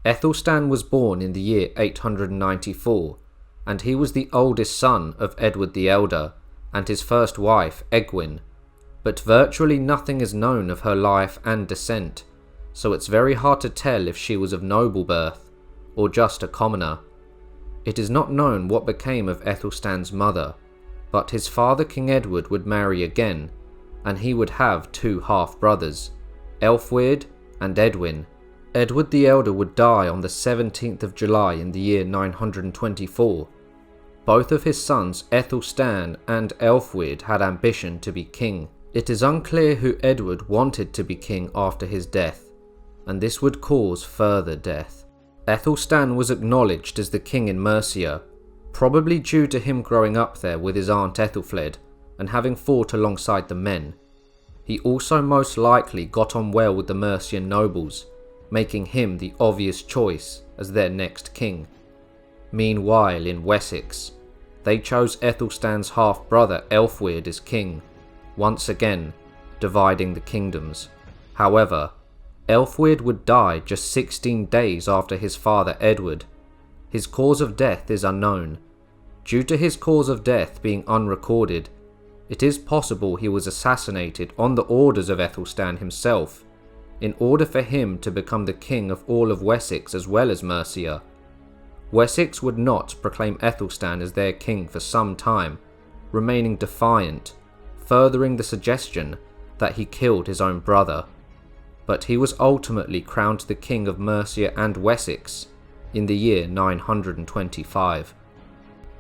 Æthelstan was born in the year 894, and he was the oldest son of Edward the Elder and his first wife, Egwin, but virtually nothing is known of her life and descent, so it's very hard to tell if she was of noble birth or just a commoner. It is not known what became of Æthelstan's mother, but his father King Edward would marry again, and he would have two half-brothers, Elfweard and Edwin. Edward the Elder would die on the 17th of July in the year 924. Both of his sons Æthelstan and Elfweard had ambition to be king. It is unclear who Edward wanted to be king after his death, and this would cause further death. Æthelstan was acknowledged as the king in Mercia, probably due to him growing up there with his aunt Æthelflæd and having fought alongside the men. He also most likely got on well with the Mercian nobles, making him the obvious choice as their next king. Meanwhile, in Wessex, they chose Æthelstan's half-brother Elfweard as king, once again dividing the kingdoms. However, Elfweard would die just 16 days after his father Edward. His cause of death is unknown. Due to his cause of death being unrecorded, it is possible he was assassinated on the orders of Æthelstan himself, in order for him to become the king of all of Wessex as well as Mercia. Wessex would not proclaim Æthelstan as their king for some time, remaining defiant, furthering the suggestion that he killed his own brother. But he was ultimately crowned the king of Mercia and Wessex in the year 925.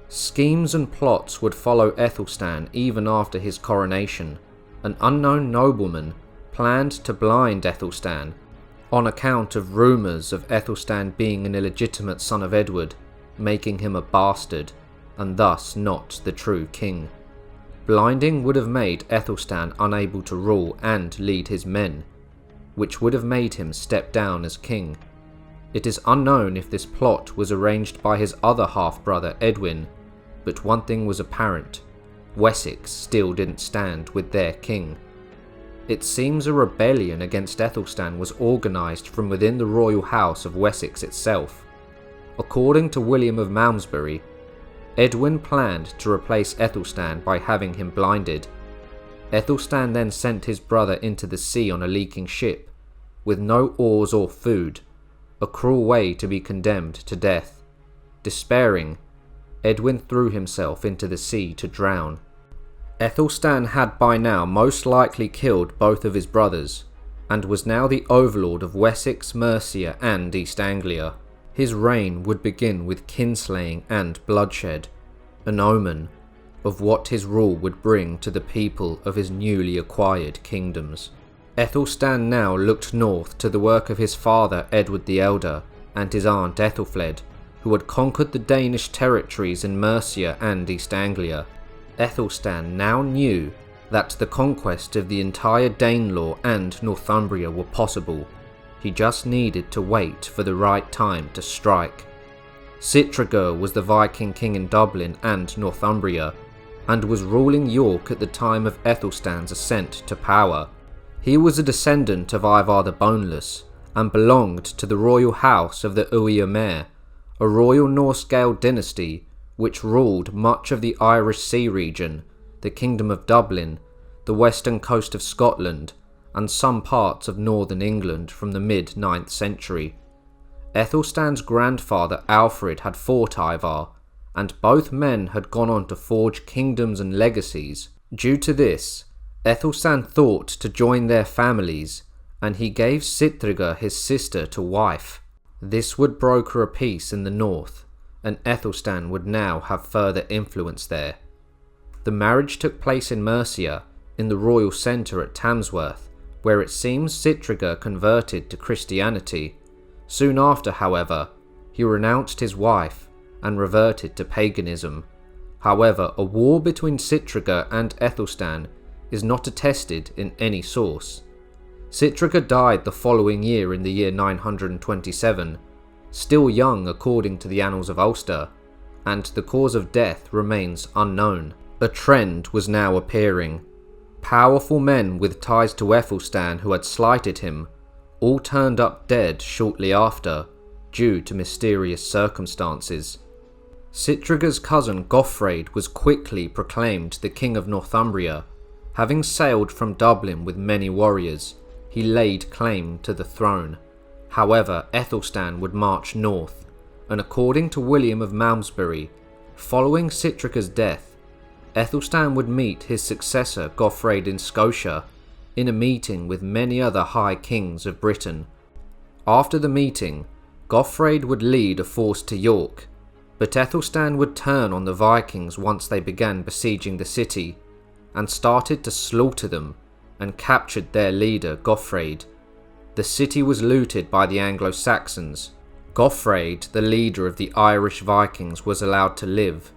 Schemes and plots would follow Æthelstan even after his coronation. An unknown nobleman planned to blind Æthelstan on account of rumours of Æthelstan being an illegitimate son of Edward, making him a bastard, and thus not the true king. Blinding would have made Æthelstan unable to rule and lead his men, which would have made him step down as king. It is unknown if this plot was arranged by his other half-brother Edwin, but one thing was apparent: Wessex still didn't stand with their king. It seems a rebellion against Æthelstan was organised from within the royal house of Wessex itself. According to William of Malmesbury, Edwin planned to replace Æthelstan by having him blinded. Æthelstan then sent his brother into the sea on a leaking ship, with no oars or food, a cruel way to be condemned to death. Despairing, Edwin threw himself into the sea to drown. Æthelstan had by now most likely killed both of his brothers, and was now the overlord of Wessex, Mercia and East Anglia. His reign would begin with kinslaying and bloodshed, an omen of what his rule would bring to the people of his newly acquired kingdoms. Æthelstan now looked north to the work of his father Edward the Elder and his aunt Æthelflæd, who had conquered the Danish territories in Mercia and East Anglia. Æthelstan now knew that the conquest of the entire Danelaw and Northumbria were possible. He just needed to wait for the right time to strike. Sihtrigur was the Viking king in Dublin and Northumbria, and was ruling York at the time of Æthelstan's ascent to power. He was a descendant of Ivar the Boneless, and belonged to the royal house of the Uí a royal Norse-Gael dynasty which ruled much of the Irish Sea region, the Kingdom of Dublin, the western coast of Scotland, and some parts of northern England from the mid-9th century. Æthelstan's grandfather Alfred had fought Ivar, and both men had gone on to forge kingdoms and legacies. Due to this, Æthelstan thought to join their families, and he gave Sihtrigur his sister to wife. This would broker a peace in the north, and Æthelstan would now have further influence there. The marriage took place in Mercia, in the royal centre at Tamsworth, where it seems Sihtrigur converted to Christianity. Soon after, however, he renounced his wife and reverted to paganism. However, a war between Sihtrigur and Æthelstan is not attested in any source. Sihtrigur died the following year in the year 927, still young according to the Annals of Ulster, and the cause of death remains unknown. A trend was now appearing. Powerful men with ties to Æthelstan who had slighted him all turned up dead shortly after, due to mysterious circumstances. Sigtrygg's cousin Gofraid was quickly proclaimed the King of Northumbria. Having sailed from Dublin with many warriors, he laid claim to the throne. However, Æthelstan would march north, and according to William of Malmesbury, following Sigtrygg's death, Æthelstan would meet his successor Gofraid in Scotia in a meeting with many other high kings of Britain. After the meeting, Gofraid would lead a force to York, but Æthelstan would turn on the Vikings once they began besieging the city, and started to slaughter them and captured their leader Gofraid. The city was looted by the Anglo-Saxons. Gofraid, the leader of the Irish Vikings, was allowed to live,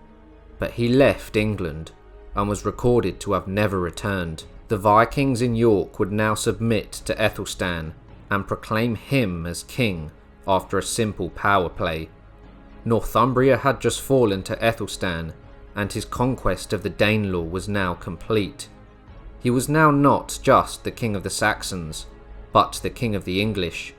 but he left England and was recorded to have never returned. The Vikings in York would now submit to Æthelstan and proclaim him as king after a simple power play. Northumbria had just fallen to Æthelstan, and his conquest of the Danelaw was now complete. He was now not just the king of the Saxons, but the king of the English.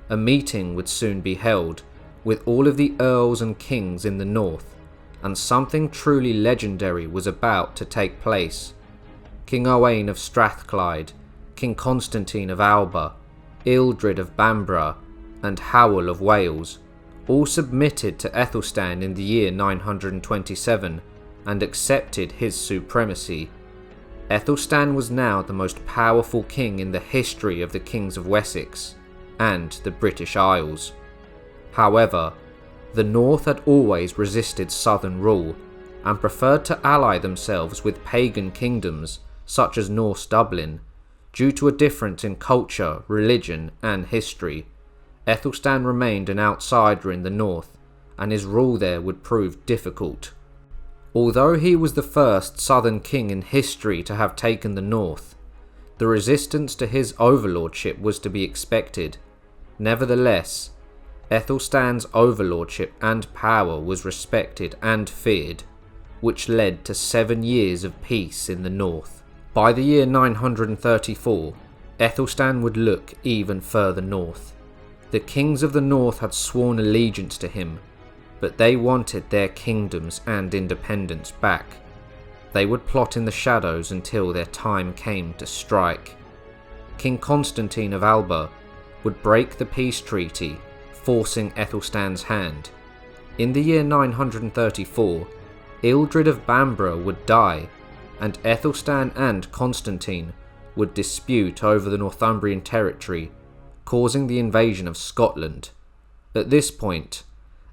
A meeting would soon be held, with all of the earls and kings in the north, and something truly legendary was about to take place. King Owain of Strathclyde, King Constantine of Alba, Ealdred of Bamborough, and Howell of Wales all submitted to Æthelstan in the year 927 and accepted his supremacy. Æthelstan was now the most powerful king in the history of the kings of Wessex and the British Isles. However, the North had always resisted southern rule and preferred to ally themselves with pagan kingdoms such as Norse Dublin, due to a difference in culture, religion and history. Æthelstan remained an outsider in the north, and his rule there would prove difficult. Although he was the first southern king in history to have taken the north, the resistance to his overlordship was to be expected. Nevertheless, Æthelstan's overlordship and power was respected and feared, which led to 7 years of peace in the north. By the year 934, Æthelstan would look even further north. The kings of the north had sworn allegiance to him, but they wanted their kingdoms and independence back. They would plot in the shadows until their time came to strike. King Constantine of Alba would break the peace treaty, forcing Æthelstan's hand. In the year 934, Ealdred of Bamborough would die, and Æthelstan and Constantine would dispute over the Northumbrian territory, causing the invasion of Scotland. At this point,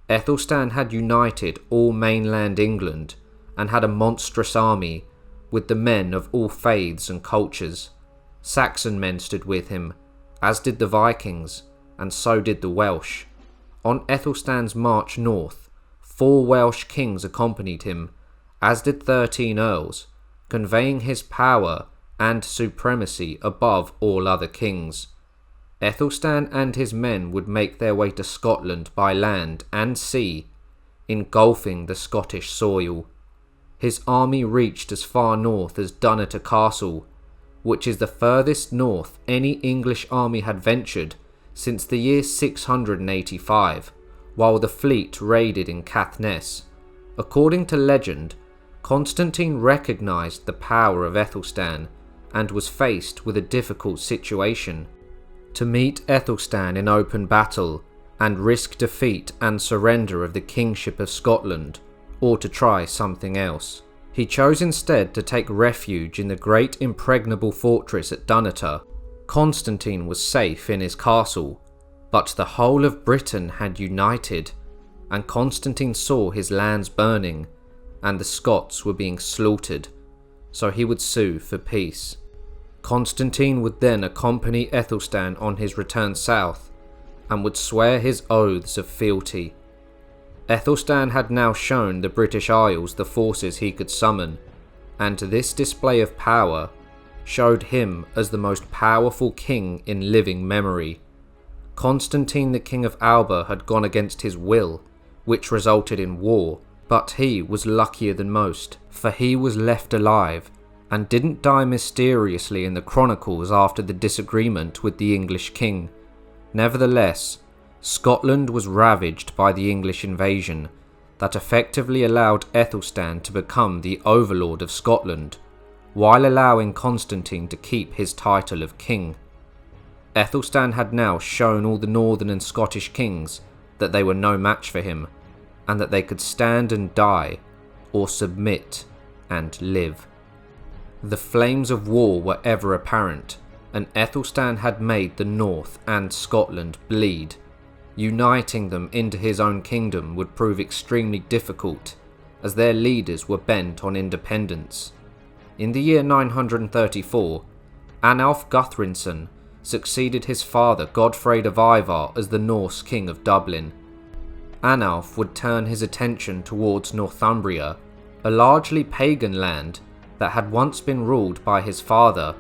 Æthelstan had united all mainland England and had a monstrous army with the men of all faiths and cultures. Saxon men stood with him, as did the Vikings, and so did the Welsh. On Æthelstan's march north, 4 Welsh kings accompanied him, as did 13 earls, conveying his power and supremacy above all other kings. Æthelstan and his men would make their way to Scotland by land and sea, engulfing the Scottish soil. His army reached as far north as Dunnottar Castle, which is the furthest north any English army had ventured since the year 685, while the fleet raided in Caithness. According to legend, Constantine recognised the power of Æthelstan and was faced with a difficult situation: to meet Æthelstan in open battle and risk defeat and surrender of the kingship of Scotland, or to try something else. He chose instead to take refuge in the great impregnable fortress at Dunnottar. Constantine was safe in his castle, but the whole of Britain had united, and Constantine saw his lands burning and the Scots were being slaughtered, so he would sue for peace. Constantine would then accompany Æthelstan on his return south and would swear his oaths of fealty. Æthelstan had now shown the British Isles the forces he could summon, and this display of power showed him as the most powerful king in living memory. Constantine the King of Alba had gone against his will, which resulted in war, but he was luckier than most, for he was left alive and didn't die mysteriously in the chronicles after the disagreement with the English king. Nevertheless, Scotland was ravaged by the English invasion that effectively allowed Æthelstan to become the overlord of Scotland, while allowing Constantine to keep his title of king. Æthelstan had now shown all the northern and Scottish kings that they were no match for him, and that they could stand and die, or submit and live. The flames of war were ever apparent, and Æthelstan had made the North and Scotland bleed. Uniting them into his own kingdom would prove extremely difficult, as their leaders were bent on independence. In the year 934, Analf Guthrinson succeeded his father Godfred of Ivar as the Norse king of Dublin. Analf would turn his attention towards Northumbria, a largely pagan land that had once been ruled by his father,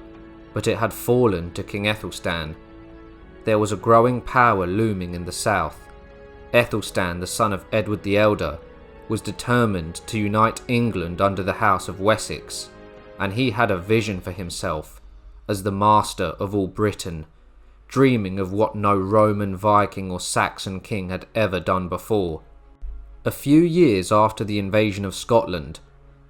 but it had fallen to King Æthelstan. There was a growing power looming in the south. Æthelstan, the son of Edward the Elder, was determined to unite England under the House of Wessex, and he had a vision for himself as the master of all Britain, dreaming of what no Roman, Viking or Saxon king had ever done before. A few years after the invasion of Scotland,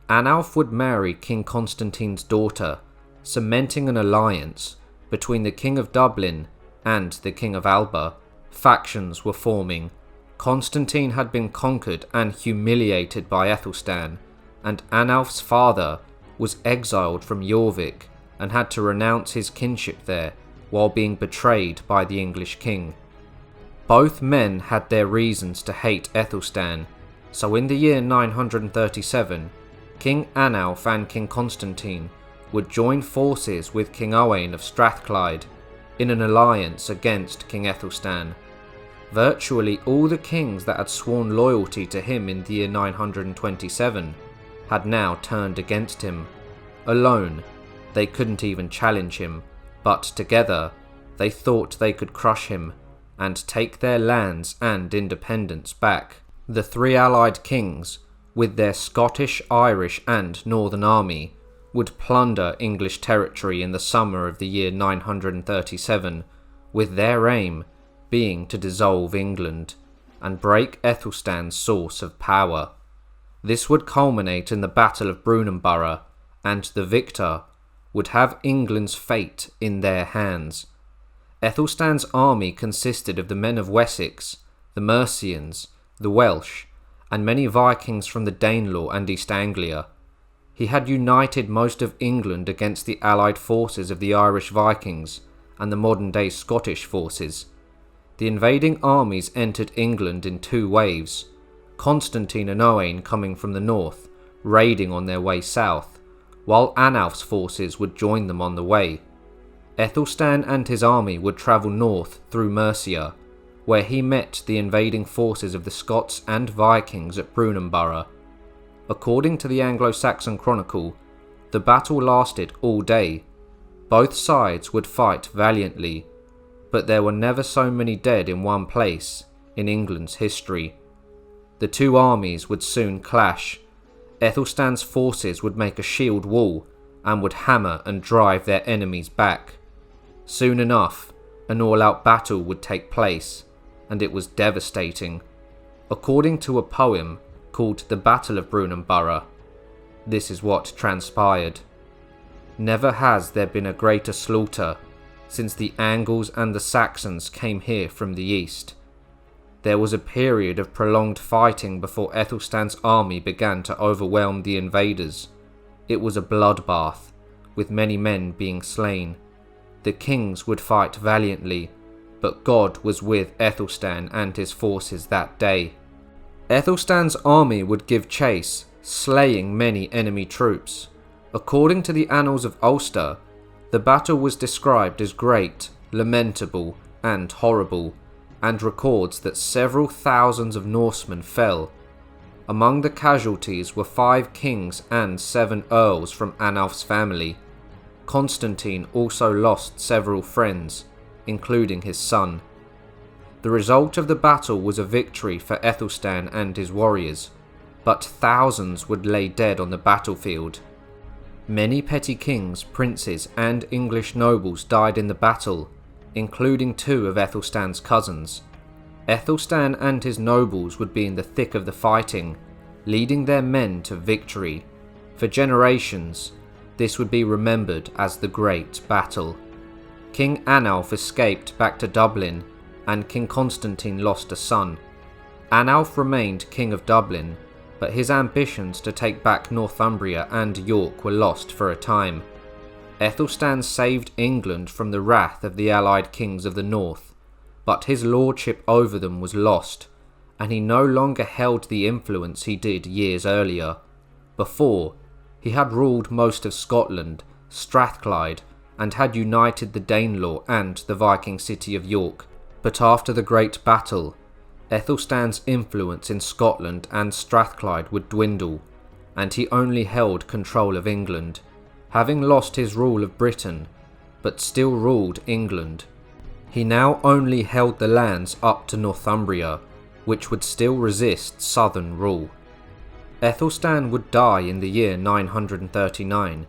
Analf would marry King Constantine's daughter, cementing an alliance between the King of Dublin and the King of Alba. Factions were forming. Constantine had been conquered and humiliated by Æthelstan, and Analf's father was exiled from Jorvik and had to renounce his kinship there while being betrayed by the English king. Both men had their reasons to hate Æthelstan, so in the year 937, King Analf and King Constantine would join forces with King Owain of Strathclyde in an alliance against King Æthelstan. Virtually all the kings that had sworn loyalty to him in the year 927 had now turned against him. Alone, they couldn't even challenge him, but together, they thought they could crush him and take their lands and independence back. The three allied kings, with their Scottish, Irish and Northern army, would plunder English territory in the summer of the year 937, with their aim being to dissolve England and break Æthelstan's source of power. This would culminate in the Battle of Brunanburh, and the victor would have England's fate in their hands. Æthelstan's army consisted of the men of Wessex, the Mercians, the Welsh, and many Vikings from the Danelaw and East Anglia. He had united most of England against the allied forces of the Irish Vikings and the modern-day Scottish forces. The invading armies entered England in two waves, Constantine and Owain coming from the north, raiding on their way south, while Analf's forces would join them on the way. Æthelstan and his army would travel north through Mercia, where he met the invading forces of the Scots and Vikings at Brunanburh. According to the Anglo-Saxon Chronicle, the battle lasted all day. Both sides would fight valiantly, but there were never so many dead in one place in England's history. The two armies would soon clash. Æthelstan's forces would make a shield wall and would hammer and drive their enemies back. Soon enough, an all-out battle would take place, and it was devastating. According to a poem called The Battle of Brunanburh, this is what transpired. Never has there been a greater slaughter since the Angles and the Saxons came here from the east. There was a period of prolonged fighting before Æthelstan's army began to overwhelm the invaders. It was a bloodbath, with many men being slain. The kings would fight valiantly, but God was with Æthelstan and his forces that day. Æthelstan's army would give chase, slaying many enemy troops. According to the Annals of Ulster, the battle was described as great, lamentable, and horrible, and records that several thousands of Norsemen fell. Among the casualties were 5 kings and 7 earls from Analf's family. Constantine also lost several friends, including his son. The result of the battle was a victory for Æthelstan and his warriors, but thousands would lay dead on the battlefield. Many petty kings, princes, and English nobles died in the battle, including 2 of Æthelstan's cousins. Æthelstan and his nobles would be in the thick of the fighting, leading their men to victory. For generations, this would be remembered as the Great Battle. King Anlaf escaped back to Dublin, and King Constantine lost a son. Anlaf remained King of Dublin, but his ambitions to take back Northumbria and York were lost for a time. Æthelstan saved England from the wrath of the allied kings of the north, but his lordship over them was lost, and he no longer held the influence he did years earlier. Before, he had ruled most of Scotland, Strathclyde, and had united the Danelaw and the Viking city of York, but after the Great Battle, Æthelstan's influence in Scotland and Strathclyde would dwindle, and he only held control of England, having lost his rule of Britain, but still ruled England. He now only held the lands up to Northumbria, which would still resist southern rule. Æthelstan would die in the year 939.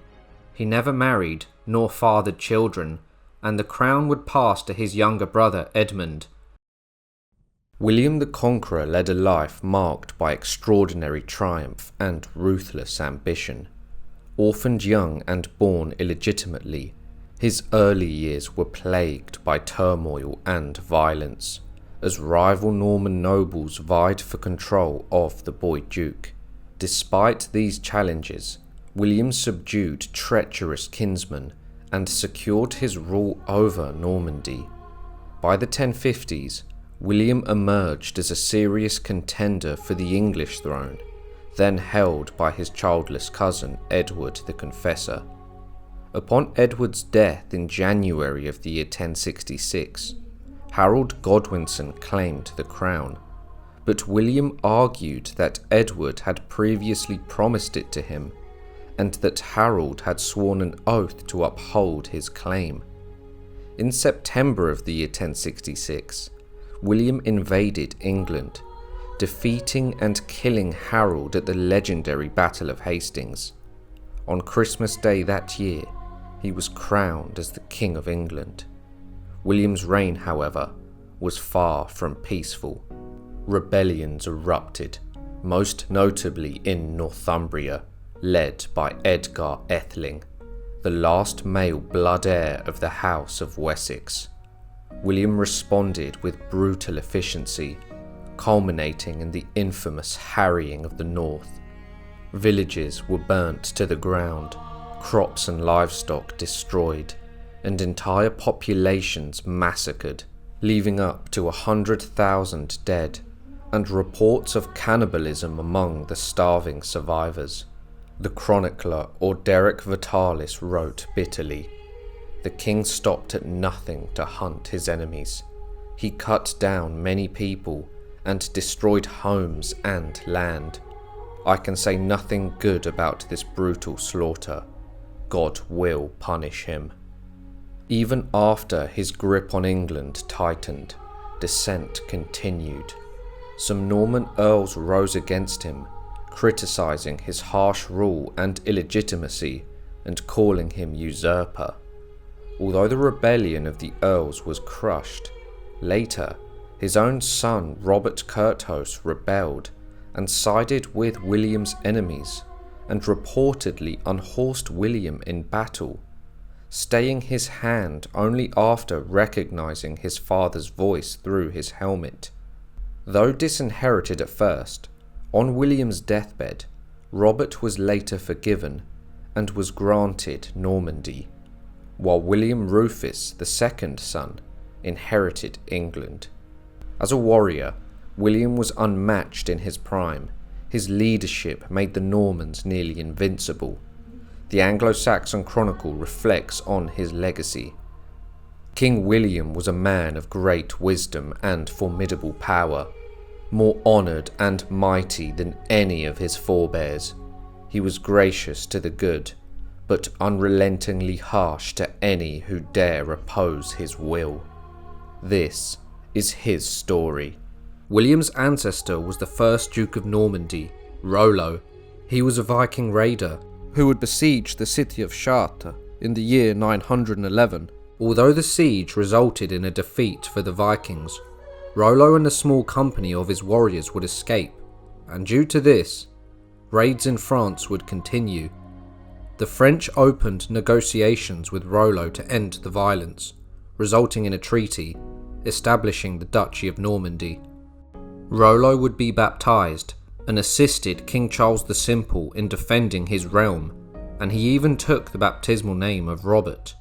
He never married nor fathered children, and the crown would pass to his younger brother Edmund. William the Conqueror led a life marked by extraordinary triumph and ruthless ambition. Orphaned young and born illegitimately, his early years were plagued by turmoil and violence, as rival Norman nobles vied for control of the boy duke. Despite these challenges, William subdued treacherous kinsmen and secured his rule over Normandy. By the 1050s, William emerged as a serious contender for the English throne, then held by his childless cousin Edward the Confessor. Upon Edward's death in January of the year 1066, Harold Godwinson claimed the crown, but William argued that Edward had previously promised it to him, and that Harold had sworn an oath to uphold his claim. In September of the year 1066, William invaded England, defeating and killing Harold at the legendary Battle of Hastings. On Christmas Day that year, he was crowned as the King of England. William's reign, however, was far from peaceful. Rebellions erupted, most notably in Northumbria, led by Edgar Atheling, the last male blood heir of the House of Wessex. William responded with brutal efficiency, culminating in the infamous harrying of the north. Villages were burnt to the ground, crops and livestock destroyed, and entire populations massacred, leaving up to 100,000 dead, and reports of cannibalism among the starving survivors. The chronicler Orderic Vitalis wrote bitterly, "The king stopped at nothing to hunt his enemies. He cut down many people and destroyed homes and land. I can say nothing good about this brutal slaughter. God will punish him." Even after his grip on England tightened, dissent continued. Some Norman earls rose against him, criticising his harsh rule and illegitimacy and calling him usurper. Although the rebellion of the earls was crushed, later his own son Robert Curthose rebelled and sided with William's enemies, and reportedly unhorsed William in battle, staying his hand only after recognising his father's voice through his helmet. Though disinherited at first, on William's deathbed, Robert was later forgiven and was granted Normandy, while William Rufus, the second son, inherited England. As a warrior, William was unmatched in his prime. His leadership made the Normans nearly invincible. The Anglo-Saxon Chronicle reflects on his legacy. King William was a man of great wisdom and formidable power, more honoured and mighty than any of his forebears. He was gracious to the good, but unrelentingly harsh to any who dare oppose his will. This is his story. William's ancestor was the first Duke of Normandy, Rollo. He was a Viking raider who would besiege the city of Chartres in the year 911. Although the siege resulted in a defeat for the Vikings, Rollo and a small company of his warriors would escape, and due to this, raids in France would continue. The French opened negotiations with Rollo to end the violence, resulting in a treaty establishing the Duchy of Normandy. Rollo would be baptized and assisted King Charles the Simple in defending his realm, and he even took the baptismal name of Robert.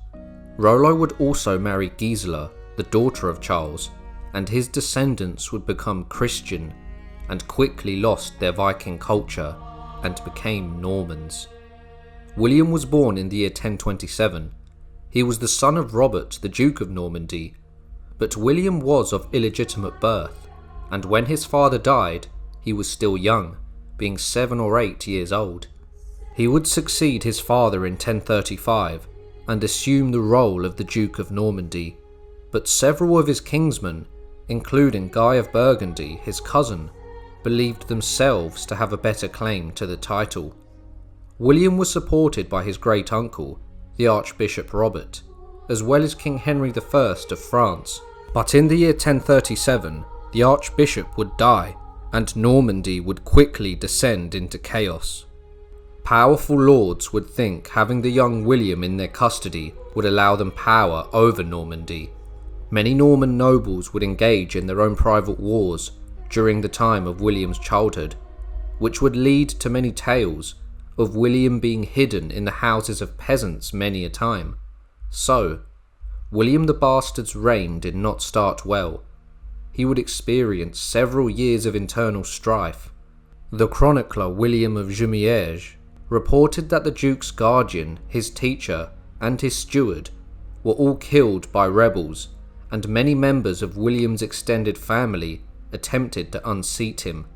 Rollo would also marry Gisela, the daughter of Charles, and his descendants would become Christian and quickly lost their Viking culture and became Normans. William was born in the year 1027. He was the son of Robert, the Duke of Normandy, but William was of illegitimate birth, and when his father died, he was still young, being 7 or 8 years old. He would succeed his father in 1035 and assume the role of the Duke of Normandy, but several of his kinsmen, including Guy of Burgundy, his cousin, believed themselves to have a better claim to the title. William was supported by his great-uncle, the Archbishop Robert, as well as King Henry I of France, but in the year 1037, the Archbishop would die, and Normandy would quickly descend into chaos. Powerful lords would think having the young William in their custody would allow them power over Normandy. Many Norman nobles would engage in their own private wars during the time of William's childhood, which would lead to many tales of William being hidden in the houses of peasants many a time. So, William the Bastard's reign did not start well. He would experience several years of internal strife. The chronicler William of Jumièges reported that the Duke's guardian, his teacher, and his steward were all killed by rebels, and many members of William's extended family attempted to unseat him.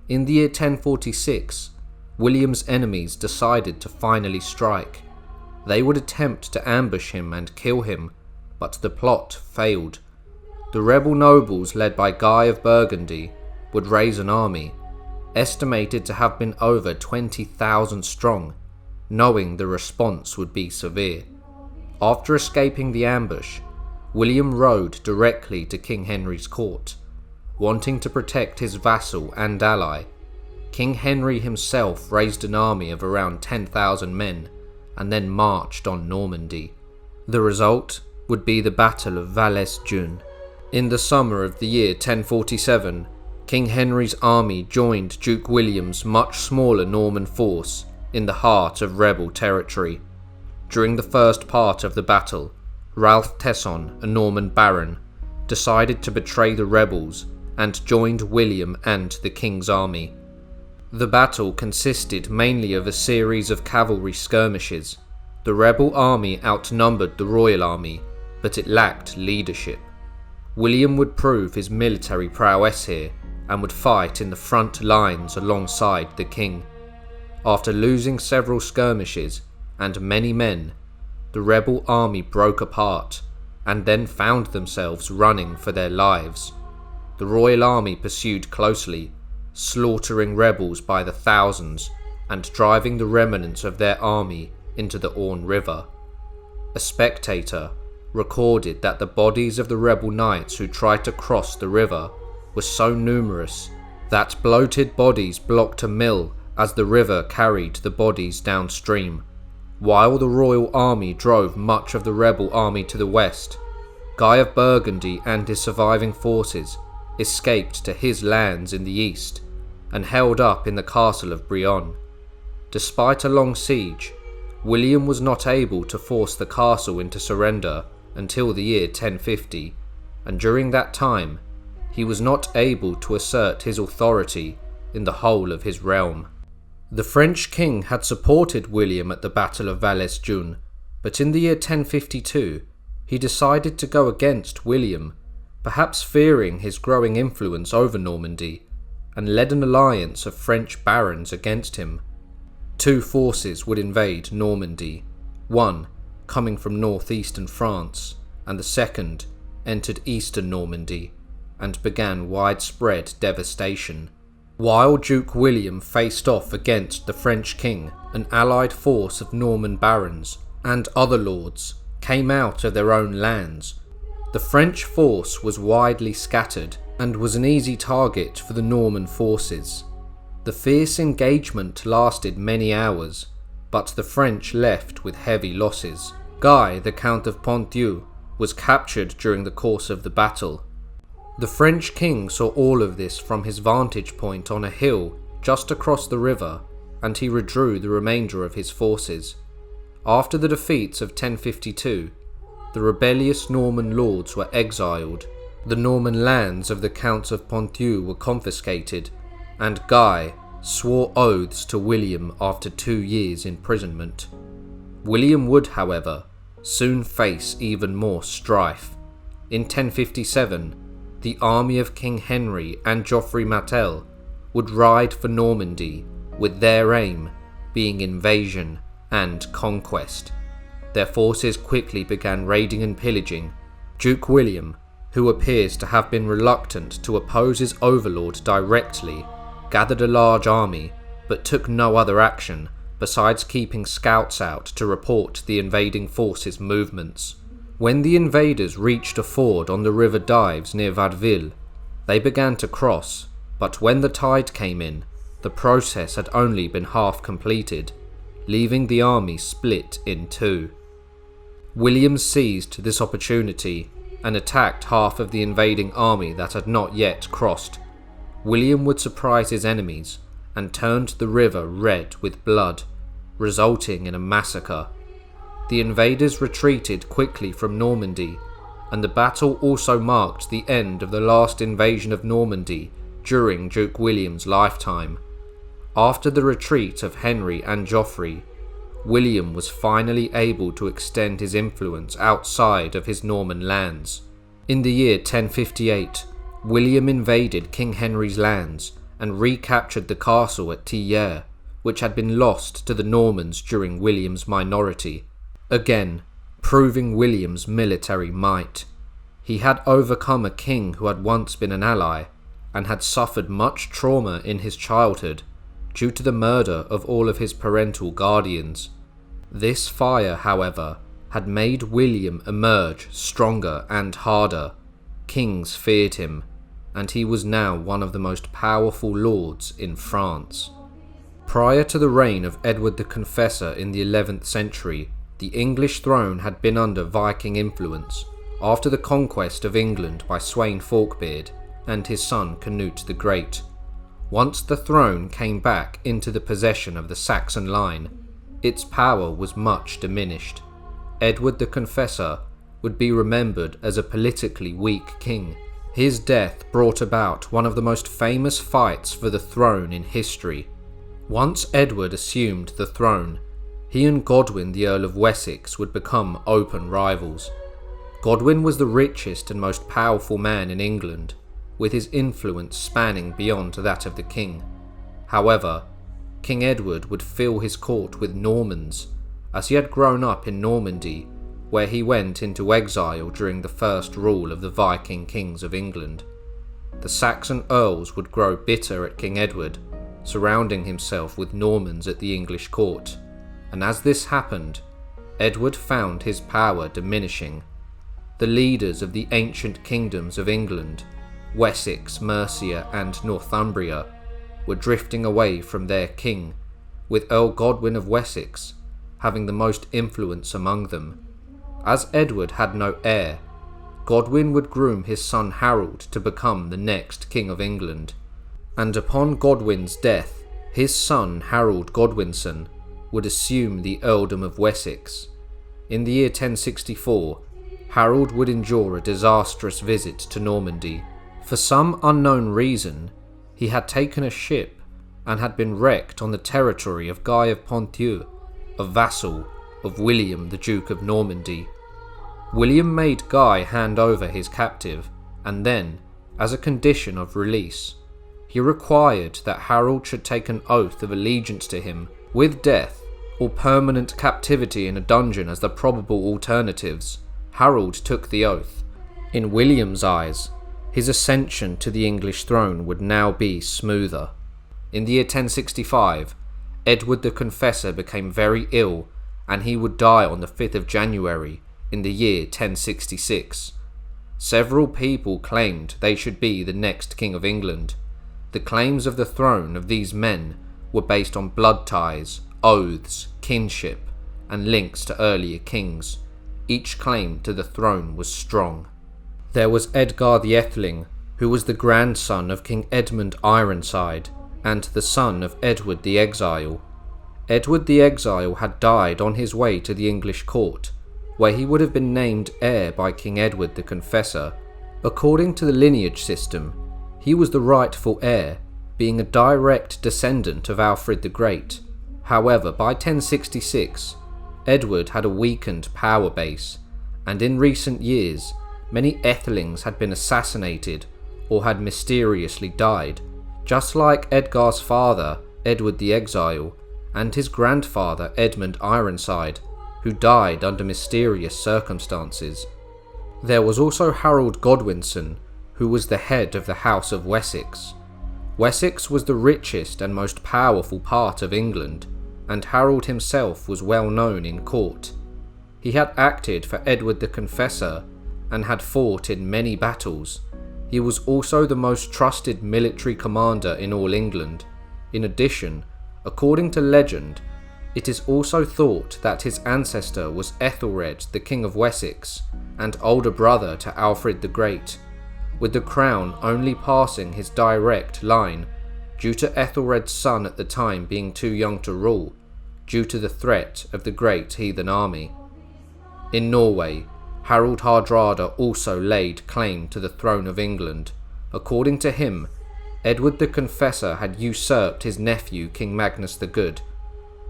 In the year 1046, William's enemies decided to finally strike. They would attempt to ambush him and kill him, but the plot failed. The rebel nobles led by Guy of Burgundy would raise an army, estimated to have been over 20,000 strong, knowing the response would be severe. After escaping the ambush, William rode directly to King Henry's court, wanting to protect his vassal and ally. King Henry himself raised an army of around 10,000 men and then marched on Normandy. The result would be the Battle of Vallès-Dune. In the summer of the year 1047, King Henry's army joined Duke William's much smaller Norman force in the heart of rebel territory. During the first part of the battle, Ralph Tesson, a Norman baron, decided to betray the rebels and joined William and the king's army. The battle consisted mainly of a series of cavalry skirmishes. The rebel army outnumbered the royal army, but it lacked leadership. William would prove his military prowess here and would fight in the front lines alongside the king. After losing several skirmishes and many men, the rebel army broke apart and then found themselves running for their lives. The royal army pursued closely, slaughtering rebels by the thousands and driving the remnants of their army into the Orne River. A spectator recorded that the bodies of the rebel knights who tried to cross the river were so numerous that bloated bodies blocked a mill as the river carried the bodies downstream. While the royal army drove much of the rebel army to the west, Guy of Burgundy and his surviving forces escaped to his lands in the east and held up in the castle of Brionne. Despite a long siege, William was not able to force the castle into surrender until the year 1050, and during that time, he was not able to assert his authority in the whole of his realm. The French king had supported William at the Battle of Vallès-Dune, but in the year 1052, he decided to go against William, perhaps fearing his growing influence over Normandy, and led an alliance of French barons against him. Two forces would invade Normandy, one coming from northeastern France, and the second entered eastern Normandy and began widespread devastation. While Duke William faced off against the French king, an allied force of Norman barons and other lords came out of their own lands. The French force was widely scattered and was an easy target for the Norman forces. The fierce engagement lasted many hours, but the French left with heavy losses. Guy, the Count of Ponthieu, was captured during the course of the battle. The French king saw all of this from his vantage point on a hill just across the river, and he withdrew the remainder of his forces. After the defeats of 1052, the rebellious Norman lords were exiled, the Norman lands of the Counts of Ponthieu were confiscated, and Guy swore oaths to William after 2 years' imprisonment. William would, however, soon face even more strife. In 1057, the army of King Henry and Geoffrey Martel would ride for Normandy, with their aim being invasion and conquest. Their forces quickly began raiding and pillaging. Duke William, who appears to have been reluctant to oppose his overlord directly, gathered a large army, but took no other action besides keeping scouts out to report the invading forces' movements. When the invaders reached a ford on the River Dives near Vaudeville, they began to cross, but when the tide came in, the process had only been half completed, leaving the army split in two. William seized this opportunity and attacked half of the invading army that had not yet crossed. William would surprise his enemies and turned the river red with blood, resulting in a massacre. The invaders retreated quickly from Normandy, and the battle also marked the end of the last invasion of Normandy during Duke William's lifetime. After the retreat of Henry and Geoffrey, William was finally able to extend his influence outside of his Norman lands. In the year 1058, William invaded King Henry's lands and recaptured the castle at Thiers, which had been lost to the Normans during William's minority, again proving William's military might. He had overcome a king who had once been an ally, and had suffered much trauma in his childhood due to the murder of all of his parental guardians. This fire, however, had made William emerge stronger and harder. Kings feared him, and he was now one of the most powerful lords in France. Prior to the reign of Edward the Confessor in the 11th century, the English throne had been under Viking influence after the conquest of England by Sweyn Forkbeard and his son Canute the Great. Once the throne came back into the possession of the Saxon line, its power was much diminished. Edward the Confessor would be remembered as a politically weak king. His death brought about one of the most famous fights for the throne in history. Once Edward assumed the throne, he and Godwin the Earl of Wessex would become open rivals. Godwin was the richest and most powerful man in England, with his influence spanning beyond that of the king. However, King Edward would fill his court with Normans, as he had grown up in Normandy, where he went into exile during the first rule of the Viking kings of England. The Saxon earls would grow bitter at King Edward, surrounding himself with Normans at the English court, and as this happened, Edward found his power diminishing. The leaders of the ancient kingdoms of England, Wessex, Mercia and Northumbria, were drifting away from their king, with Earl Godwin of Wessex having the most influence among them. As Edward had no heir, Godwin would groom his son Harold to become the next King of England, and upon Godwin's death, his son Harold Godwinson would assume the earldom of Wessex. In the year 1064, Harold would endure a disastrous visit to Normandy. For some unknown reason, he had taken a ship and had been wrecked on the territory of Guy of Ponthieu, a vassal of William the Duke of Normandy. William made Guy hand over his captive, and then, as a condition of release, he required that Harold should take an oath of allegiance to him, with death or permanent captivity in a dungeon as the probable alternatives. Harold took the oath. In William's eyes, his ascension to the English throne would now be smoother. In the year 1065, Edward the Confessor became very ill, and he would die on the 5th of January in the year 1066. Several people claimed they should be the next King of England. The claims of the throne of these men were based on blood ties, oaths, kinship, and links to earlier kings. Each claim to the throne was strong. There was Edgar the Atheling, who was the grandson of King Edmund Ironside and the son of Edward the Exile. Edward the Exile had died on his way to the English court, where he would have been named heir by King Edward the Confessor. According to the lineage system, he was the rightful heir, being a direct descendant of Alfred the Great. However, by 1066, Edward had a weakened power base, and in recent years, many Æthelings had been assassinated or had mysteriously died, just like Edgar's father, Edward the Exile, and his grandfather, Edmund Ironside, who died under mysterious circumstances. There was also Harold Godwinson, who was the head of the House of Wessex. Wessex was the richest and most powerful part of England, and Harold himself was well known in court. He had acted for Edward the Confessor and had fought in many battles. He was also the most trusted military commander in all England. In addition, according to legend, it is also thought that his ancestor was Ethelred, the King of Wessex, and older brother to Alfred the Great, with the crown only passing his direct line, due to Ethelred's son at the time being too young to rule, due to the threat of the great heathen army. In Norway, Harald Hardrada also laid claim to the throne of England. According to him, Edward the Confessor had usurped his nephew King Magnus the Good.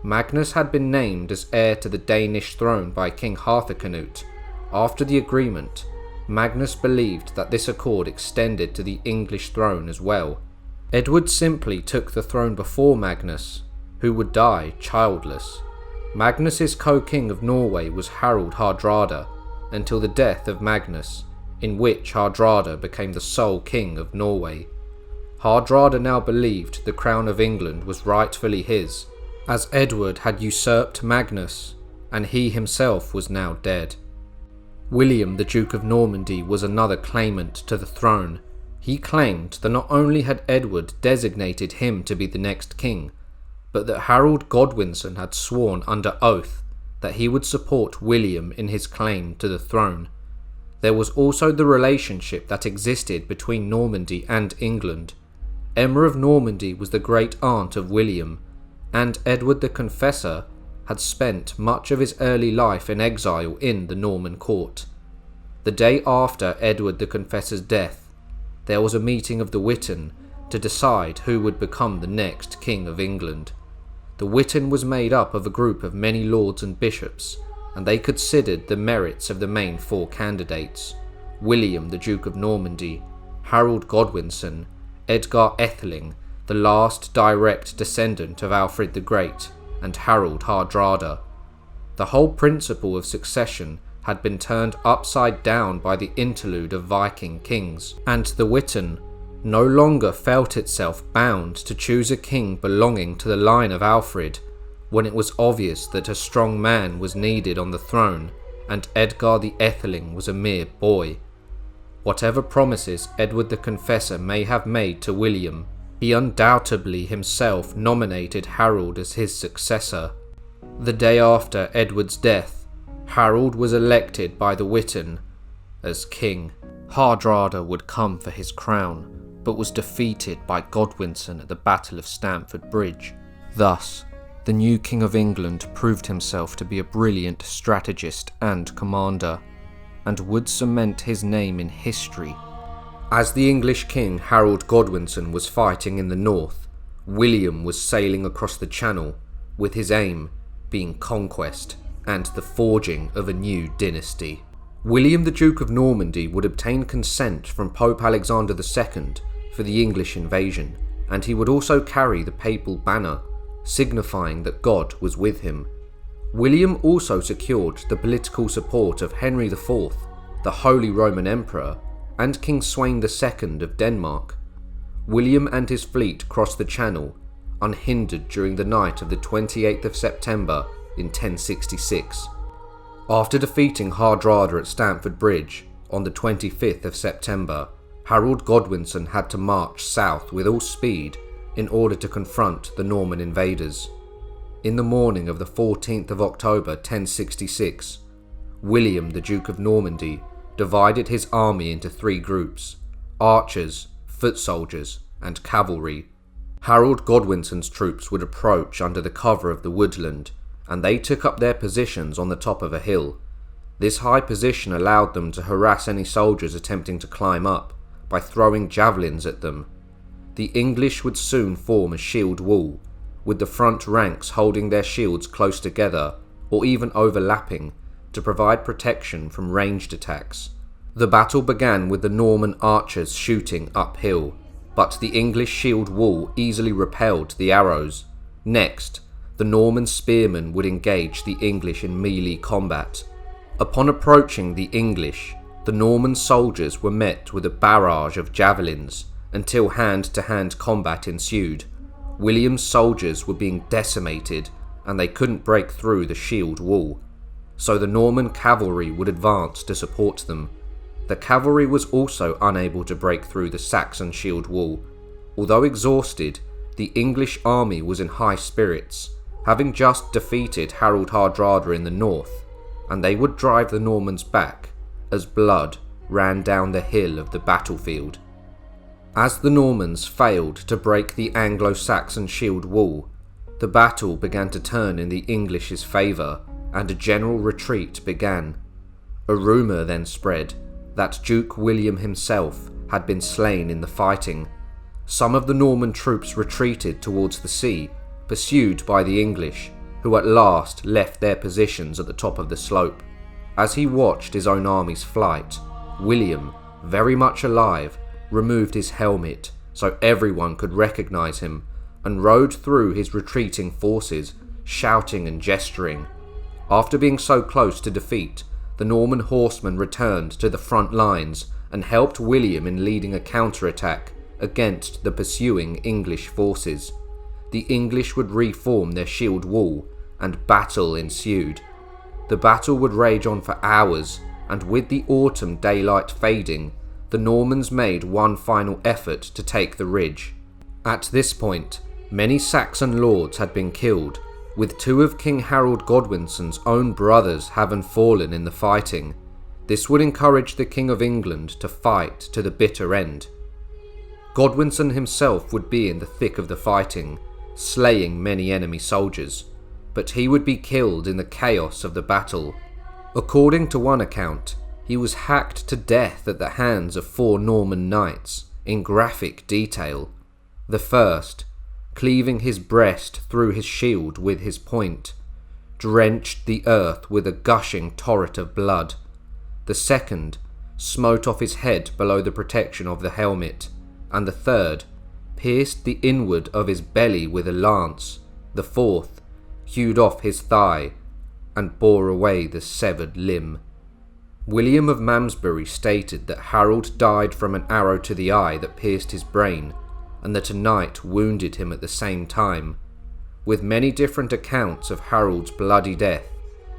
Magnus had been named as heir to the Danish throne by King Harthacnut. After the agreement, Magnus believed that this accord extended to the English throne as well. Edward simply took the throne before Magnus, who would die childless. Magnus's co-king of Norway was Harald Hardrada, until the death of Magnus, in which Hardrada became the sole king of Norway. Hardrada now believed the crown of England was rightfully his, as Edward had usurped Magnus, and he himself was now dead. William the Duke of Normandy was another claimant to the throne. He claimed that not only had Edward designated him to be the next king, but that Harold Godwinson had sworn under oath that he would support William in his claim to the throne. There was also the relationship that existed between Normandy and England. Emma of Normandy was the great aunt of William, and Edward the Confessor had spent much of his early life in exile in the Norman court. The day after Edward the Confessor's death, there was a meeting of the Witan to decide who would become the next King of England. The Witan was made up of a group of many lords and bishops, and they considered the merits of the main four candidates: William the Duke of Normandy, Harold Godwinson, Edgar Atheling, the last direct descendant of Alfred the Great, and Harald Hardrada. The whole principle of succession had been turned upside down by the interlude of Viking kings, and the Witan no longer felt itself bound to choose a king belonging to the line of Alfred, when it was obvious that a strong man was needed on the throne, and Edgar the Atheling was a mere boy. Whatever promises Edward the Confessor may have made to William, he undoubtedly himself nominated Harold as his successor. The day after Edward's death, Harold was elected by the Witan as king. Hardrada would come for his crown, but was defeated by Godwinson at the Battle of Stamford Bridge. Thus, the new King of England proved himself to be a brilliant strategist and commander, and would cement his name in history. As the English king Harold Godwinson was fighting in the north, William was sailing across the Channel, with his aim being conquest and the forging of a new dynasty. William the Duke of Normandy would obtain consent from Pope Alexander II for the English invasion, and he would also carry the papal banner, signifying that God was with him. William also secured the political support of Henry IV, the Holy Roman Emperor, and King Sweyn II of Denmark. William and his fleet crossed the Channel, unhindered during the night of the 28th of September in 1066. After defeating Hardrada at Stamford Bridge on the 25th of September, Harold Godwinson had to march south with all speed in order to confront the Norman invaders. In the morning of the 14th of October 1066, William, the Duke of Normandy, divided his army into 3 groups: archers, foot soldiers, and cavalry. Harold Godwinson's troops would approach under the cover of the woodland, and they took up their positions on the top of a hill. This high position allowed them to harass any soldiers attempting to climb up by throwing javelins at them. The English would soon form a shield wall, with the front ranks holding their shields close together or even overlapping to provide protection from ranged attacks. The battle began with the Norman archers shooting uphill, but the English shield wall easily repelled the arrows. Next, the Norman spearmen would engage the English in melee combat. Upon approaching the English, the Norman soldiers were met with a barrage of javelins until hand-to-hand combat ensued. William's soldiers were being decimated and they couldn't break through the shield wall, so the Norman cavalry would advance to support them. The cavalry was also unable to break through the Saxon shield wall. Although exhausted, the English army was in high spirits, having just defeated Harold Hardrada in the north, and they would drive the Normans back as blood ran down the hill of the battlefield. As the Normans failed to break the Anglo-Saxon shield wall, the battle began to turn in the English's favour, and a general retreat began. A rumour then spread that Duke William himself had been slain in the fighting. Some of the Norman troops retreated towards the sea, pursued by the English, who at last left their positions at the top of the slope. As he watched his own army's flight, William, very much alive, removed his helmet so everyone could recognise him, and rode through his retreating forces, shouting and gesturing. After being so close to defeat, the Norman horsemen returned to the front lines and helped William in leading a counterattack against the pursuing English forces. The English would reform their shield wall, and battle ensued. The battle would rage on for hours, and with the autumn daylight fading, the Normans made one final effort to take the ridge. At this point, many Saxon lords had been killed, with 2 of King Harold Godwinson's own brothers having fallen in the fighting. This would encourage the King of England to fight to the bitter end. Godwinson himself would be in the thick of the fighting, slaying many enemy soldiers, but he would be killed in the chaos of the battle. According to one account, he was hacked to death at the hands of 4 Norman knights in graphic detail. The first, cleaving his breast through his shield with his point, drenched the earth with a gushing torrent of blood. The second smote off his head below the protection of the helmet, and the third pierced the inward of his belly with a lance. The fourth hewed off his thigh and bore away the severed limb. William of Malmesbury stated that Harold died from an arrow to the eye that pierced his brain, and that a knight wounded him at the same time. With many different accounts of Harold's bloody death,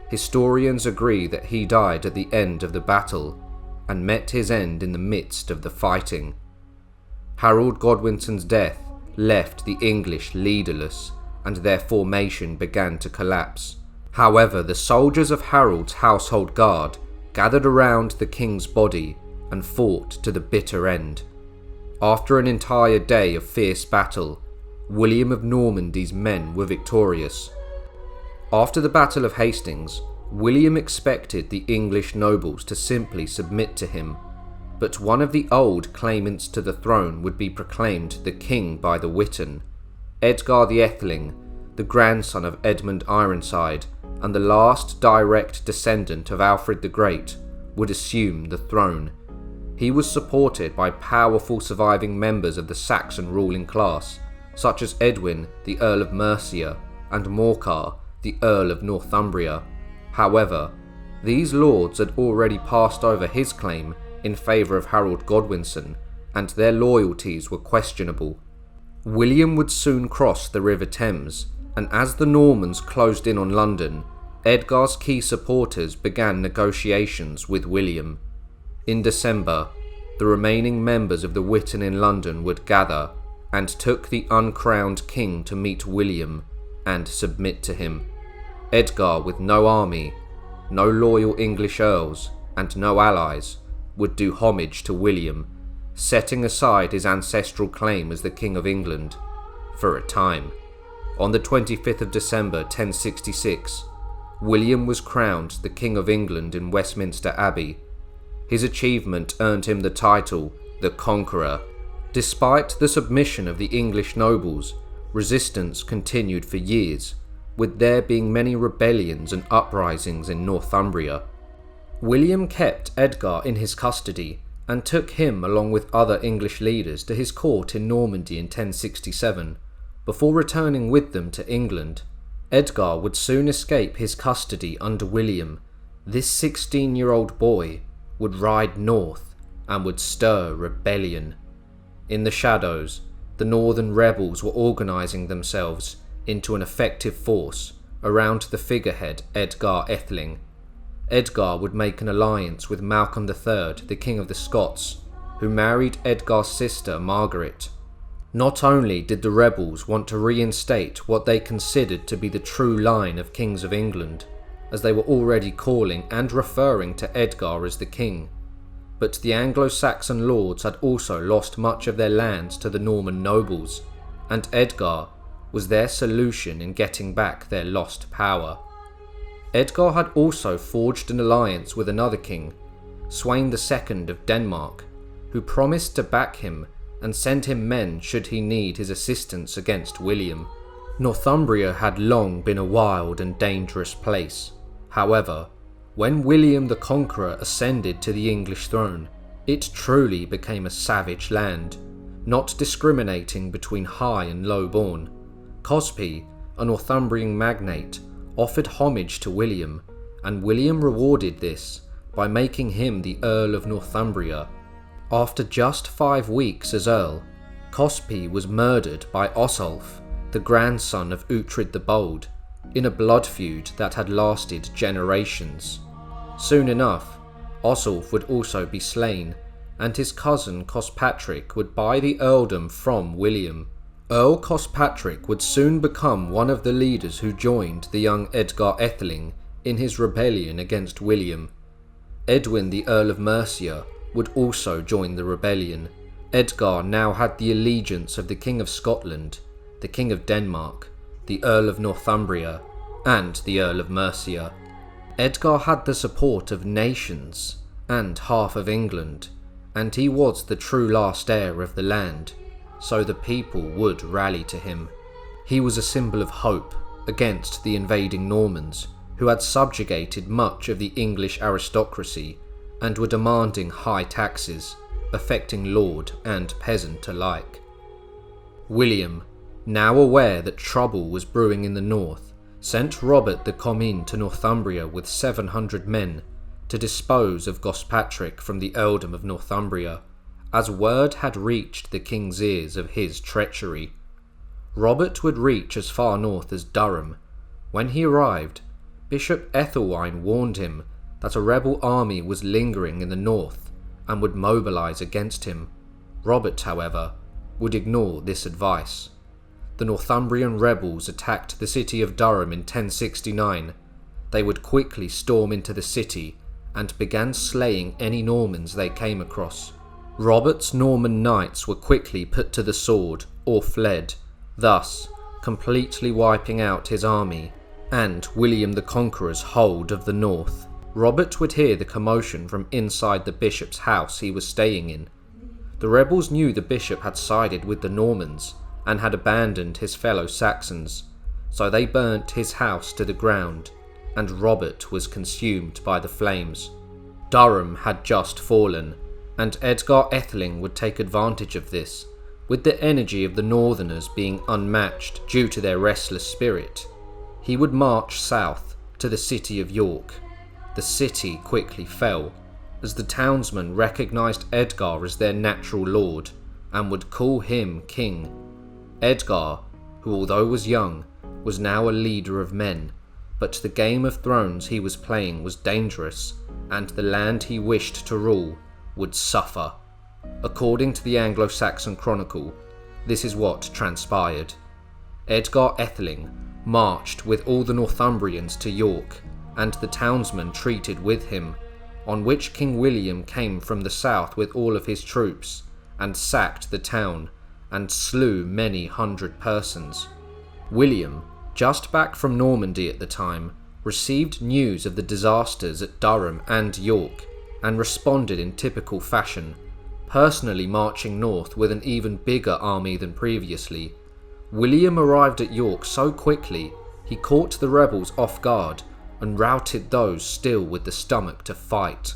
historians agree that he died at the end of the battle, and met his end in the midst of the fighting. Harold Godwinson's death left the English leaderless, and their formation began to collapse. However, the soldiers of Harold's household guard gathered around the king's body and fought to the bitter end. After an entire day of fierce battle, William of Normandy's men were victorious. After the Battle of Hastings, William expected the English nobles to simply submit to him, but one of the old claimants to the throne would be proclaimed the king by the Witan. Edgar the Atheling, the grandson of Edmund Ironside and the last direct descendant of Alfred the Great, would assume the throne. He was supported by powerful surviving members of the Saxon ruling class, such as Edwin, the Earl of Mercia, and Morcar, the Earl of Northumbria. However, these lords had already passed over his claim in favour of Harold Godwinson, and their loyalties were questionable. William would soon cross the River Thames, and as the Normans closed in on London, Edgar's key supporters began negotiations with William. In December, the remaining members of the Witan in London would gather and took the uncrowned king to meet William and submit to him. Edgar, with no army, no loyal English earls, and no allies, would do homage to William, setting aside his ancestral claim as the King of England for a time. On the 25th of December 1066, William was crowned the King of England in Westminster Abbey. His achievement earned him the title the Conqueror. Despite the submission of the English nobles, resistance continued for years, with there being many rebellions and uprisings in Northumbria. William kept Edgar in his custody and took him along with other English leaders to his court in Normandy in 1067, before returning with them to England. Edgar would soon escape his custody under William. This 16-year-old boy would ride north and would stir rebellion. In the shadows, the northern rebels were organising themselves into an effective force around the figurehead Edgar Atheling. Edgar would make an alliance with Malcolm III, the King of the Scots, who married Edgar's sister Margaret. Not only did the rebels want to reinstate what they considered to be the true line of kings of England, as they were already calling and referring to Edgar as the king, but the Anglo-Saxon lords had also lost much of their lands to the Norman nobles, and Edgar was their solution in getting back their lost power. Edgar had also forged an alliance with another king, Sweyn II of Denmark, who promised to back him and send him men should he need his assistance against William. Northumbria had long been a wild and dangerous place. However, when William the Conqueror ascended to the English throne, it truly became a savage land, not discriminating between high and low-born. Cosby, a Northumbrian magnate, offered homage to William, and William rewarded this by making him the Earl of Northumbria. After just 5 weeks as Earl, Cosby was murdered by Ossulf, the grandson of Uhtred the Bold, in a blood feud that had lasted generations. Soon enough, Ossulf would also be slain, and his cousin Cospatrick would buy the earldom from William. Earl Cospatrick would soon become one of the leaders who joined the young Edgar Atheling in his rebellion against William. Edwin the Earl of Mercia would also join the rebellion. Edgar now had the allegiance of the King of Scotland, the King of Denmark, the Earl of Northumbria, and the Earl of Mercia. Edgar had the support of nations and half of England, and he was the true last heir of the land, so the people would rally to him. He was a symbol of hope against the invading Normans, who had subjugated much of the English aristocracy and were demanding high taxes, affecting lord and peasant alike. William, now aware that trouble was brewing in the north, sent Robert the Comyn to Northumbria with 700 men to dispose of Gospatrick from the earldom of Northumbria, as word had reached the king's ears of his treachery. Robert would reach as far north as Durham. When he arrived, Bishop Ethelwine warned him that a rebel army was lingering in the north and would mobilise against him. Robert, however, would ignore this advice. The Northumbrian rebels attacked the city of Durham in 1069. They would quickly storm into the city and began slaying any Normans they came across. Robert's Norman knights were quickly put to the sword or fled, thus completely wiping out his army and William the Conqueror's hold of the north. Robert would hear the commotion from inside the bishop's house he was staying in. The rebels knew the bishop had sided with the Normans and had abandoned his fellow Saxons, so they burnt his house to the ground, and Robert was consumed by the flames. Durham had just fallen, and Edgar Atheling would take advantage of this, with the energy of the Northerners being unmatched due to their restless spirit. He would march south to the city of York. The city quickly fell, as the townsmen recognised Edgar as their natural lord, and would call him king. Edgar, who although was young, was now a leader of men, but the Game of Thrones he was playing was dangerous, and the land he wished to rule would suffer. According to the Anglo-Saxon Chronicle, this is what transpired. Edgar Ætheling marched with all the Northumbrians to York, and the townsmen treated with him, on which King William came from the south with all of his troops, and sacked the town, and slew many hundred persons. William, just back from Normandy at the time, received news of the disasters at Durham and York, and responded in typical fashion, personally marching north with an even bigger army than previously. William arrived at York so quickly, he caught the rebels off guard, and routed those still with the stomach to fight.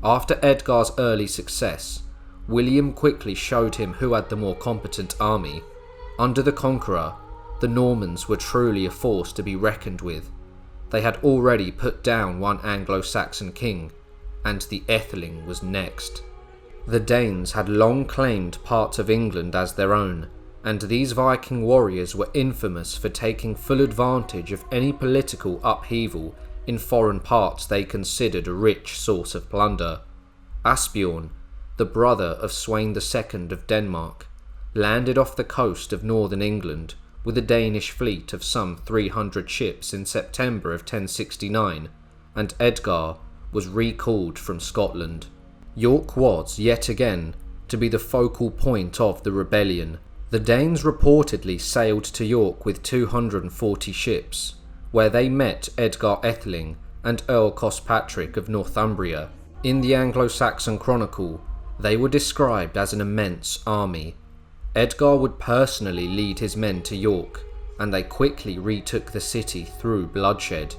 After Edgar's early success, William quickly showed him who had the more competent army. Under the Conqueror, the Normans were truly a force to be reckoned with. They had already put down one Anglo-Saxon king, and the Ætheling was next. The Danes had long claimed parts of England as their own, and these Viking warriors were infamous for taking full advantage of any political upheaval in foreign parts they considered a rich source of plunder. Asbjorn, the brother of Sweyn II of Denmark, landed off the coast of northern England with a Danish fleet of some 300 ships in September of 1069, and Edgar was recalled from Scotland. York was, yet again, to be the focal point of the rebellion. The Danes reportedly sailed to York with 240 ships, where they met Edgar Ætheling and Earl Cospatrick of Northumbria. In the Anglo-Saxon Chronicle, they were described as an immense army. Edgar would personally lead his men to York, and they quickly retook the city through bloodshed.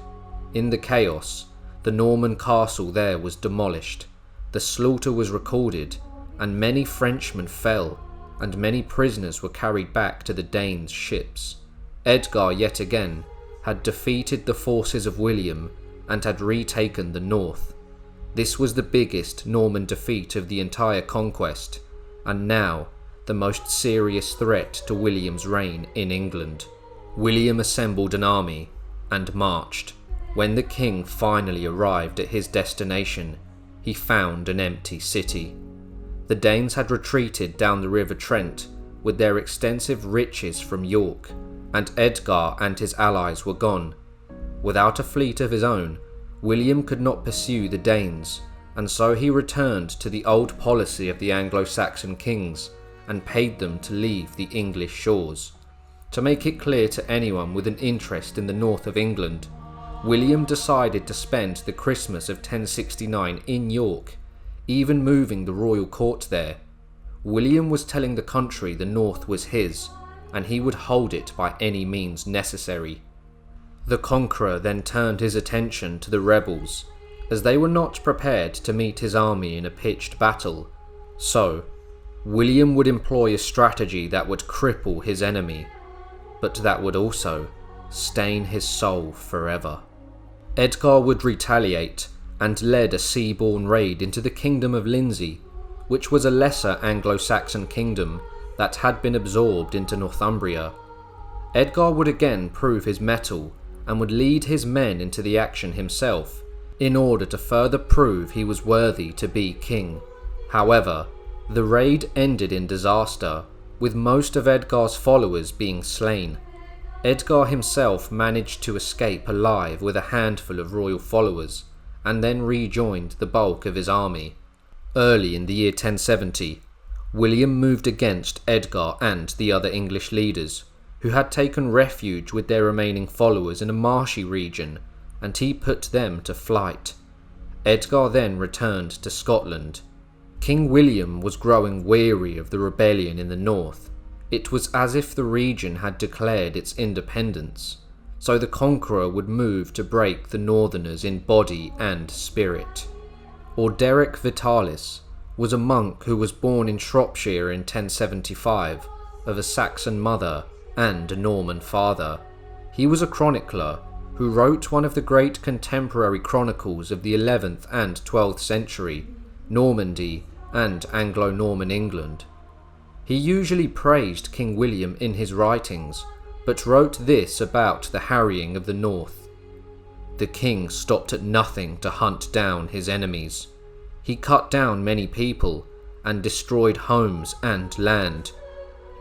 In the chaos, the Norman castle there was demolished, the slaughter was recorded, and many Frenchmen fell, and many prisoners were carried back to the Danes' ships. Edgar yet again had defeated the forces of William and had retaken the north. This was the biggest Norman defeat of the entire conquest, and now the most serious threat to William's reign in England. William assembled an army and marched. When the king finally arrived at his destination, he found an empty city. The Danes had retreated down the River Trent with their extensive riches from York, and Edgar and his allies were gone. Without a fleet of his own, William could not pursue the Danes, and so he returned to the old policy of the Anglo-Saxon kings and paid them to leave the English shores. To make it clear to anyone with an interest in the north of England, William decided to spend the Christmas of 1069 in York, even moving the royal court there. William was telling the country the north was his, and he would hold it by any means necessary. The Conqueror then turned his attention to the rebels, as they were not prepared to meet his army in a pitched battle. So, William would employ a strategy that would cripple his enemy, but that would also stain his soul forever. Edgar would retaliate and led a sea-borne raid into the kingdom of Lindsey, which was a lesser Anglo-Saxon kingdom that had been absorbed into Northumbria. Edgar would again prove his mettle and would lead his men into the action himself, in order to further prove he was worthy to be king. However, the raid ended in disaster, with most of Edgar's followers being slain. Edgar himself managed to escape alive with a handful of royal followers, and then rejoined the bulk of his army. Early in the year 1070, William moved against Edgar and the other English leaders, who had taken refuge with their remaining followers in a marshy region, and he put them to flight. Edgar then returned to Scotland. King William was growing weary of the rebellion in the north. It was as if the region had declared its independence, so the Conqueror would move to break the Northerners in body and spirit. Orderic Vitalis was a monk who was born in Shropshire in 1075, of a Saxon mother and a Norman father. He was a chronicler who wrote one of the great contemporary chronicles of the 11th and 12th century, Normandy and Anglo-Norman England. He usually praised King William in his writings, but wrote this about the harrying of the north. The king stopped at nothing to hunt down his enemies. He cut down many people and destroyed homes and land.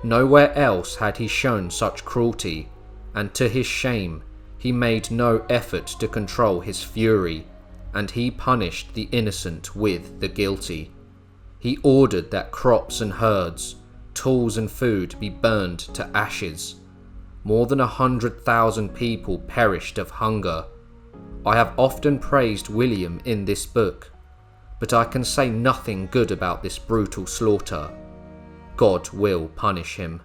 Nowhere else had he shown such cruelty, and to his shame, he made no effort to control his fury, and he punished the innocent with the guilty. He ordered that crops and herds, tools and food be burned to ashes. More than 100,000 people perished of hunger. I have often praised William in this book, but I can say nothing good about this brutal slaughter. God will punish him.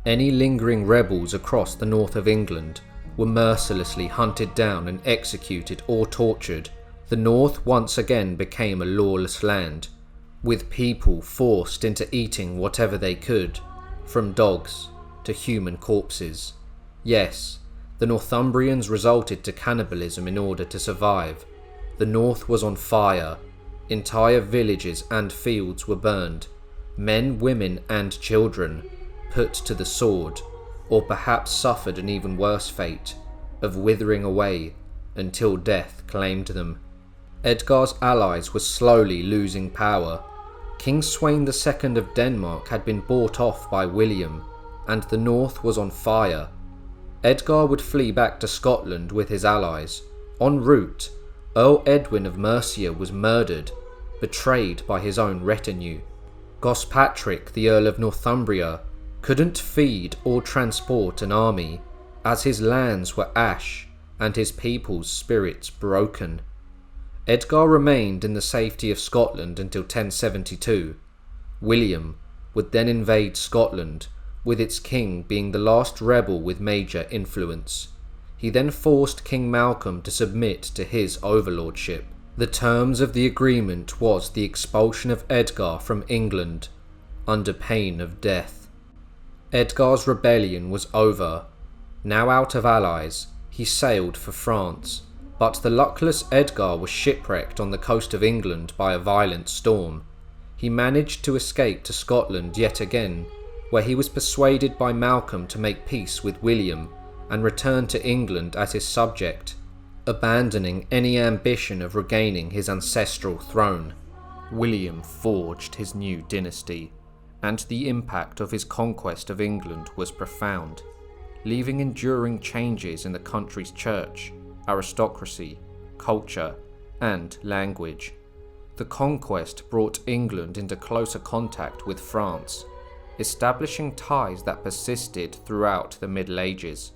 Any lingering rebels across the north of England were mercilessly hunted down and executed or tortured. The north once again became a lawless land, with people forced into eating whatever they could, from dogs to human corpses. Yes, the Northumbrians resorted to cannibalism in order to survive. The north was on fire. Entire villages and fields were burned. Men, women and children put to the sword, or perhaps suffered an even worse fate of withering away until death claimed them. Edgar's allies were slowly losing power. King Sweyn II of Denmark had been bought off by William, and the north was on fire. Edgar would flee back to Scotland with his allies. En route, Earl Edwin of Mercia was murdered, betrayed by his own retinue. Gospatrick, the Earl of Northumbria, couldn't feed or transport an army, as his lands were ash and his people's spirits broken. Edgar remained in the safety of Scotland until 1072. William would then invade Scotland, with its king being the last rebel with major influence. He then forced King Malcolm to submit to his overlordship. The terms of the agreement was the expulsion of Edgar from England, under pain of death. Edgar's rebellion was over. Now out of allies, he sailed for France, but the luckless Edgar was shipwrecked on the coast of England by a violent storm. He managed to escape to Scotland yet again, where he was persuaded by Malcolm to make peace with William and return to England as his subject, abandoning any ambition of regaining his ancestral throne. William forged his new dynasty, and the impact of his conquest of England was profound, leaving enduring changes in the country's church, aristocracy, culture, and language. The conquest brought England into closer contact with France, establishing ties that persisted throughout the Middle Ages.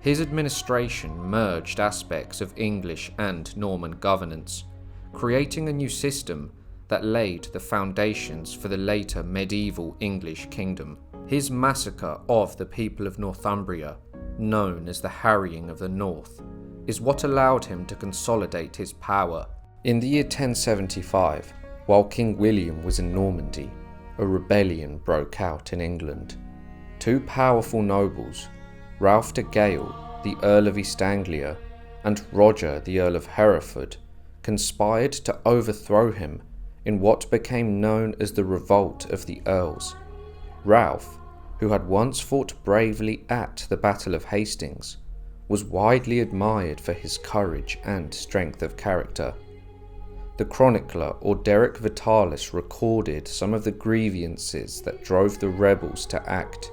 His administration merged aspects of English and Norman governance, creating a new system that laid the foundations for the later medieval English kingdom. His massacre of the people of Northumbria, known as the Harrying of the North, is what allowed him to consolidate his power. In the year 1075, while King William was in Normandy, a rebellion broke out in England. Two powerful nobles, Ralph de Gale, the Earl of East Anglia, and Roger, the Earl of Hereford, conspired to overthrow him in what became known as the Revolt of the Earls. Ralph, who had once fought bravely at the Battle of Hastings, was widely admired for his courage and strength of character. The chronicler Orderic Vitalis recorded some of the grievances that drove the rebels to act.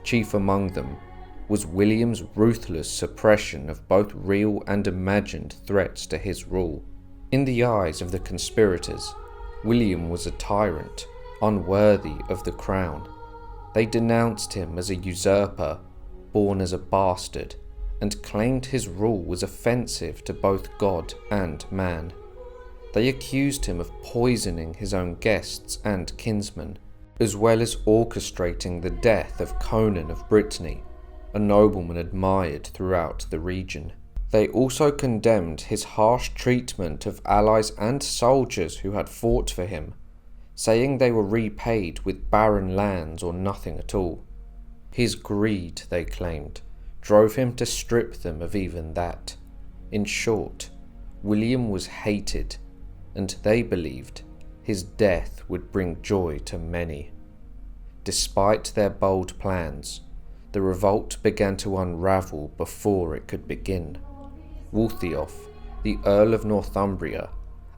Chief among them was William's ruthless suppression of both real and imagined threats to his rule. In the eyes of the conspirators, William was a tyrant, unworthy of the crown. They denounced him as a usurper, born as a bastard, and claimed his rule was offensive to both God and man. They accused him of poisoning his own guests and kinsmen, as well as orchestrating the death of Conan of Brittany, a nobleman admired throughout the region. They also condemned his harsh treatment of allies and soldiers who had fought for him, saying they were repaid with barren lands or nothing at all. His greed, they claimed, drove him to strip them of even that. In short, William was hated, and they believed his death would bring joy to many. Despite their bold plans, the revolt began to unravel before it could begin. Wulftheof, the Earl of Northumbria,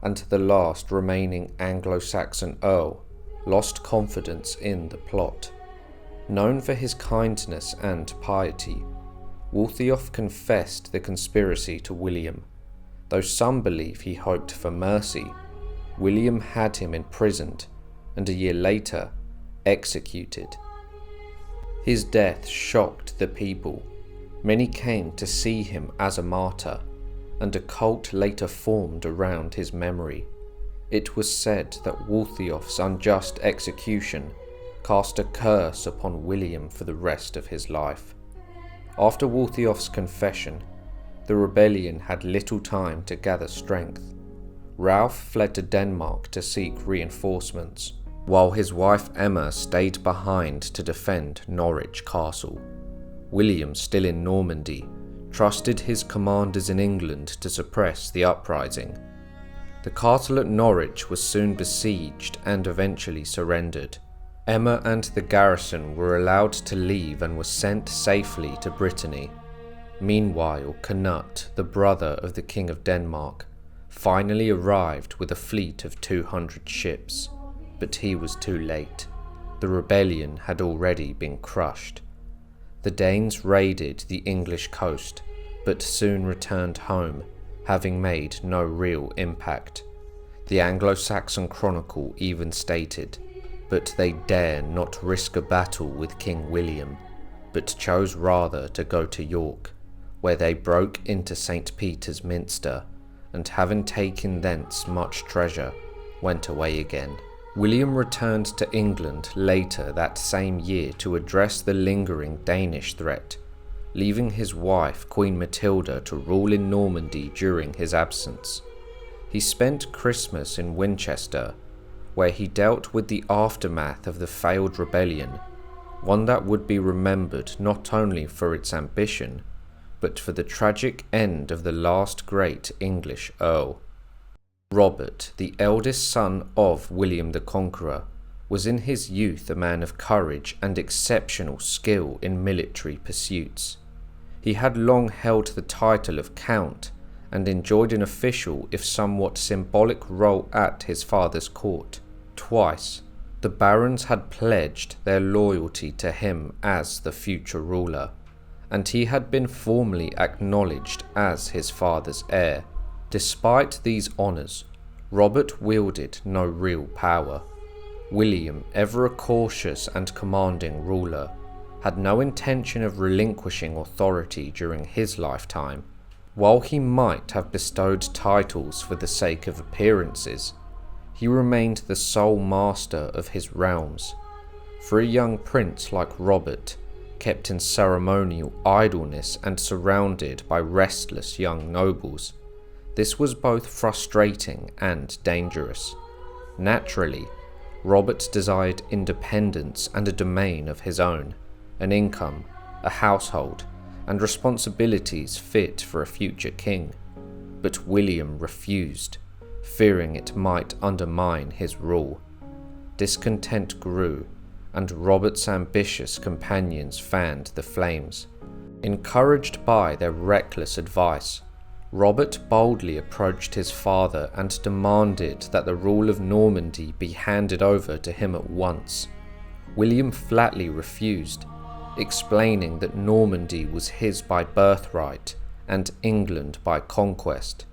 and the last remaining Anglo-Saxon earl lost confidence in the plot. Known for his kindness and piety, Waltheof confessed the conspiracy to William. Though some believe he hoped for mercy, William had him imprisoned and a year later executed. His death shocked the people. Many came to see him as a martyr, and a cult later formed around his memory. It was said that Waltheof's unjust execution cast a curse upon William for the rest of his life. After Waltheof's confession, the rebellion had little time to gather strength. Ralph fled to Denmark to seek reinforcements, while his wife Emma stayed behind to defend Norwich Castle. William, still in Normandy, trusted his commanders in England to suppress the uprising. The castle at Norwich was soon besieged and eventually surrendered. Emma and the garrison were allowed to leave and were sent safely to Brittany. Meanwhile, Canute, the brother of the King of Denmark, finally arrived with a fleet of 200 ships, but he was too late. The rebellion had already been crushed. The Danes raided the English coast, but soon returned home, having made no real impact. The Anglo-Saxon Chronicle even stated, "But they dare not risk a battle with King William, but chose rather to go to York, where they broke into St. Peter's Minster, and having taken thence much treasure, went away again." William returned to England later that same year to address the lingering Danish threat, leaving his wife Queen Matilda to rule in Normandy during his absence. He spent Christmas in Winchester, where he dealt with the aftermath of the failed rebellion, one that would be remembered not only for its ambition, but for the tragic end of the last great English earl. Robert, the eldest son of William the Conqueror, was in his youth a man of courage and exceptional skill in military pursuits. He had long held the title of Count and enjoyed an official, if somewhat symbolic, role at his father's court. Twice, the barons had pledged their loyalty to him as the future ruler, and he had been formally acknowledged as his father's heir. Despite these honours, Robert wielded no real power. William, ever a cautious and commanding ruler, had no intention of relinquishing authority during his lifetime. While he might have bestowed titles for the sake of appearances, he remained the sole master of his realms. For a young prince like Robert, kept in ceremonial idleness and surrounded by restless young nobles, this was both frustrating and dangerous. Naturally, Robert desired independence and a domain of his own, an income, a household, and responsibilities fit for a future king. But William refused, fearing it might undermine his rule. Discontent grew, and Robert's ambitious companions fanned the flames. Encouraged by their reckless advice, Robert boldly approached his father and demanded that the rule of Normandy be handed over to him at once. William flatly refused, explaining that Normandy was his by birthright and England by conquest.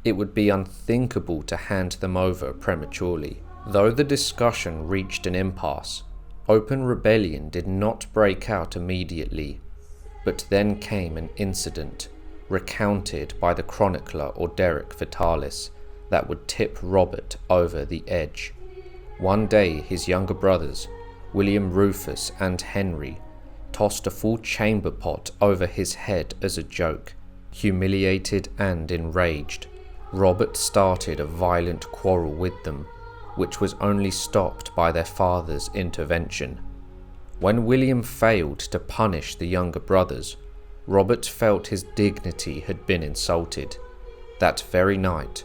It would be unthinkable to hand them over prematurely. Though the discussion reached an impasse, open rebellion did not break out immediately, but then came an incident, recounted by the chronicler Orderic Vitalis, that would tip Robert over the edge. One day his younger brothers, William Rufus and Henry, tossed a full chamber pot over his head as a joke. Humiliated and enraged, Robert started a violent quarrel with them, which was only stopped by their father's intervention. When William failed to punish the younger brothers, Robert felt his dignity had been insulted. That very night,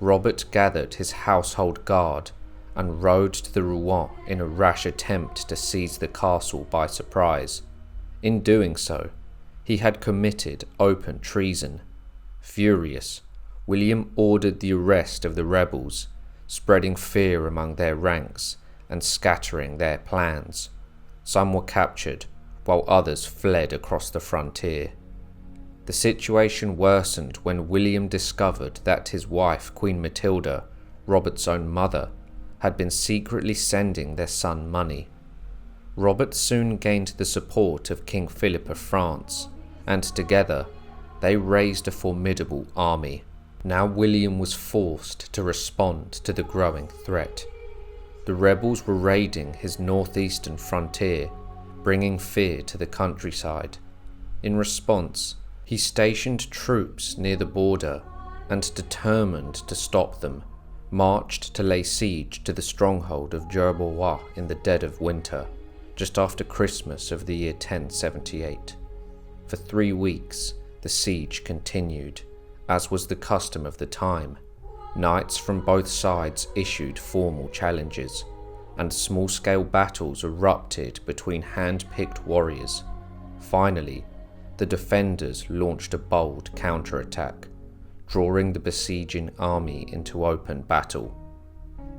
Robert gathered his household guard and rode to the Rouen in a rash attempt to seize the castle by surprise. In doing so, he had committed open treason. Furious, William ordered the arrest of the rebels, spreading fear among their ranks and scattering their plans. Some were captured, while others fled across the frontier. The situation worsened when William discovered that his wife, Queen Matilda, Robert's own mother, had been secretly sending their son money. Robert soon gained the support of King Philip of France, and together they raised a formidable army. Now William was forced to respond to the growing threat. The rebels were raiding his northeastern frontier, bringing fear to the countryside. In response, he stationed troops near the border and, determined to stop them, marched to lay siege to the stronghold of Gerbois in the dead of winter, just after Christmas of the year 1078. For 3 weeks, the siege continued, as was the custom of the time. Knights from both sides issued formal challenges, and small-scale battles erupted between hand-picked warriors. Finally, the defenders launched a bold counterattack, drawing the besieging army into open battle.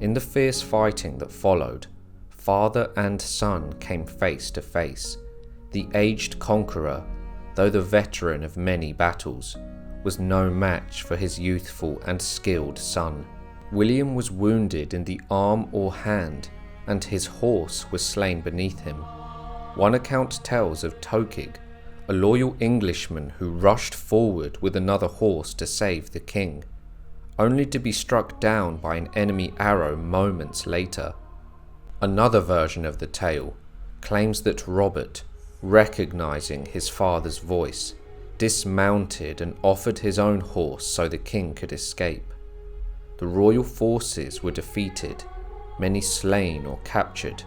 In the fierce fighting that followed, father and son came face to face. The aged conqueror, though the veteran of many battles, was no match for his youthful and skilled son. William was wounded in the arm or hand, and his horse was slain beneath him. One account tells of Tokig, a loyal Englishman who rushed forward with another horse to save the king, only to be struck down by an enemy arrow moments later. Another version of the tale claims that Robert, recognizing his father's voice, dismounted and offered his own horse so the king could escape. The royal forces were defeated, many slain or captured,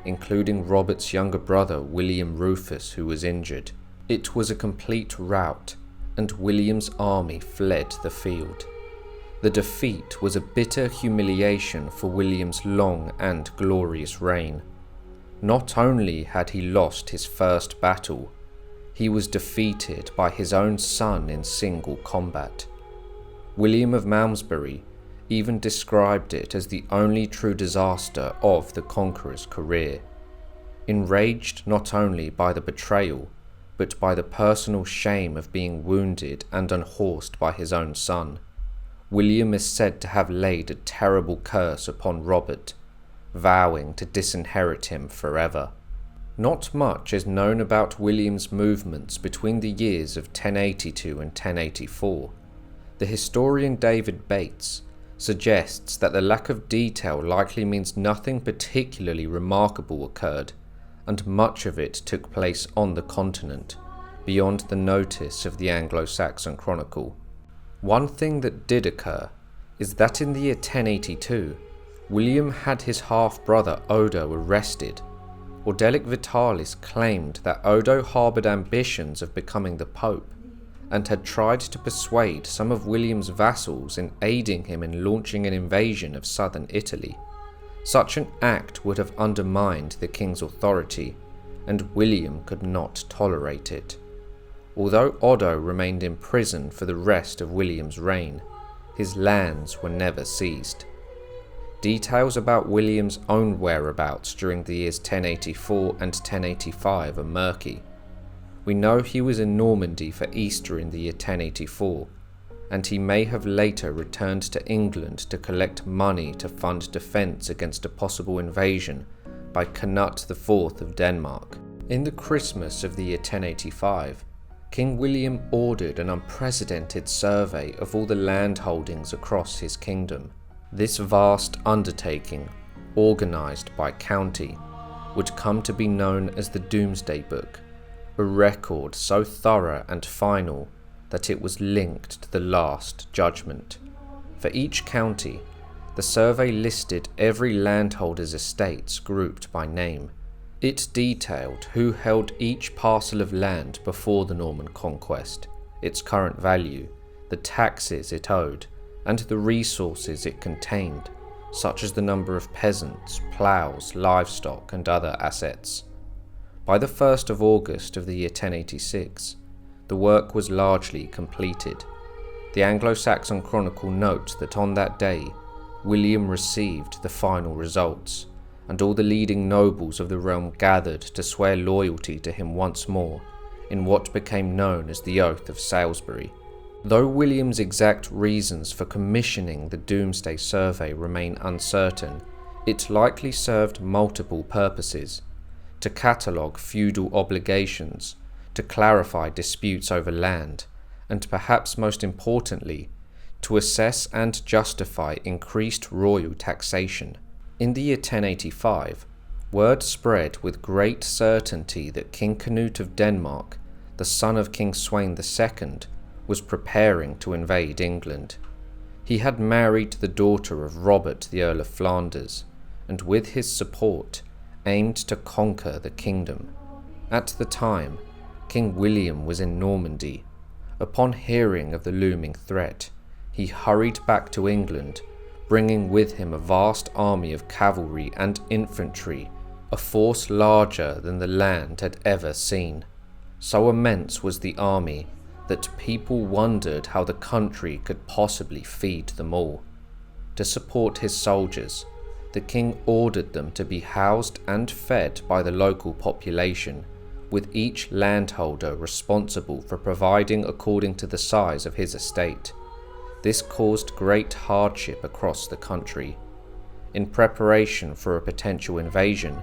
including Robert's younger brother William Rufus, who was injured. It was a complete rout, and William's army fled the field. The defeat was a bitter humiliation for William's long and glorious reign. Not only had he lost his first battle, he was defeated by his own son in single combat. William of Malmesbury even described it as the only true disaster of the conqueror's career. Enraged not only by the betrayal, but by the personal shame of being wounded and unhorsed by his own son, William is said to have laid a terrible curse upon Robert, vowing to disinherit him forever. Not much is known about William's movements between the years of 1082 and 1084. The historian David Bates suggests that the lack of detail likely means nothing particularly remarkable occurred, and much of it took place on the continent, beyond the notice of the Anglo-Saxon chronicle. One thing that did occur is that in the year 1082, William had his half-brother Odo arrested. Ordelic Vitalis claimed that Odo harboured ambitions of becoming the Pope, and had tried to persuade some of William's vassals in aiding him in launching an invasion of southern Italy. Such an act would have undermined the king's authority, and William could not tolerate it. Although Odo remained in prison for the rest of William's reign, his lands were never seized. Details about William's own whereabouts during the years 1084 and 1085 are murky. We know he was in Normandy for Easter in the year 1084, and he may have later returned to England to collect money to fund defence against a possible invasion by Canute IV of Denmark. In the Christmas of the year 1085, King William ordered an unprecedented survey of all the land holdings across his kingdom. This vast undertaking, organised by county, would come to be known as the Domesday Book, a record so thorough and final that it was linked to the Last Judgment. For each county, the survey listed every landholder's estates grouped by name. It detailed who held each parcel of land before the Norman conquest, its current value, the taxes it owed, and the resources it contained, such as the number of peasants, ploughs, livestock, and other assets. By the 1st of August of the year 1086, the work was largely completed. The Anglo-Saxon Chronicle notes that on that day, William received the final results, and all the leading nobles of the realm gathered to swear loyalty to him once more, in what became known as the Oath of Salisbury. Though William's exact reasons for commissioning the Doomsday Survey remain uncertain, it likely served multiple purposes: to catalogue feudal obligations, to clarify disputes over land, and perhaps most importantly, to assess and justify increased royal taxation. In the year 1085, word spread with great certainty that King Canute of Denmark, the son of King Sweyn II, was preparing to invade England. He had married the daughter of Robert, the Earl of Flanders, and with his support aimed to conquer the kingdom. At the time, King William was in Normandy. Upon hearing of the looming threat, he hurried back to England, bringing with him a vast army of cavalry and infantry, a force larger than the land had ever seen. So immense was the army that people wondered how the country could possibly feed them all. To support his soldiers, the king ordered them to be housed and fed by the local population, with each landholder responsible for providing according to the size of his estate. This caused great hardship across the country. In preparation for a potential invasion,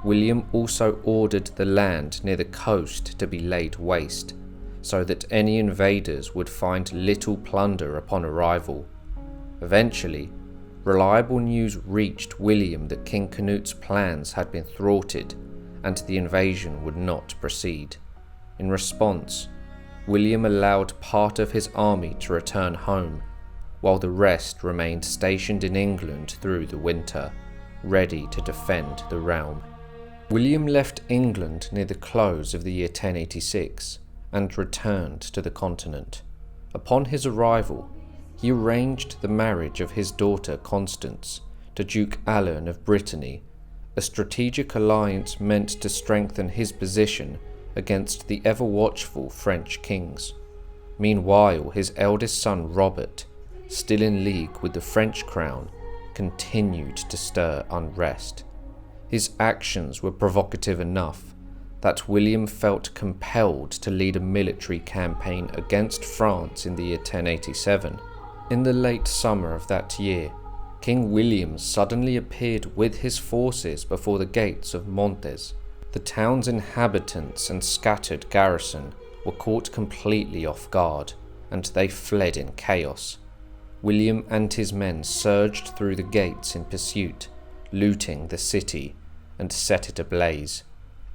William also ordered the land near the coast to be laid waste, so that any invaders would find little plunder upon arrival. Eventually, reliable news reached William that King Canute's plans had been thwarted and the invasion would not proceed. In response, William allowed part of his army to return home, while the rest remained stationed in England through the winter, ready to defend the realm. William left England near the close of the year 1086 and returned to the continent. Upon his arrival, he arranged the marriage of his daughter Constance to Duke Alan of Brittany, a strategic alliance meant to strengthen his position against the ever-watchful French kings. Meanwhile, his eldest son Robert, still in league with the French crown, continued to stir unrest. His actions were provocative enough that William felt compelled to lead a military campaign against France in the year 1087. In the late summer of that year, King William suddenly appeared with his forces before the gates of Montes. The town's inhabitants and scattered garrison were caught completely off guard, and they fled in chaos. William and his men surged through the gates in pursuit, looting the city, and set it ablaze.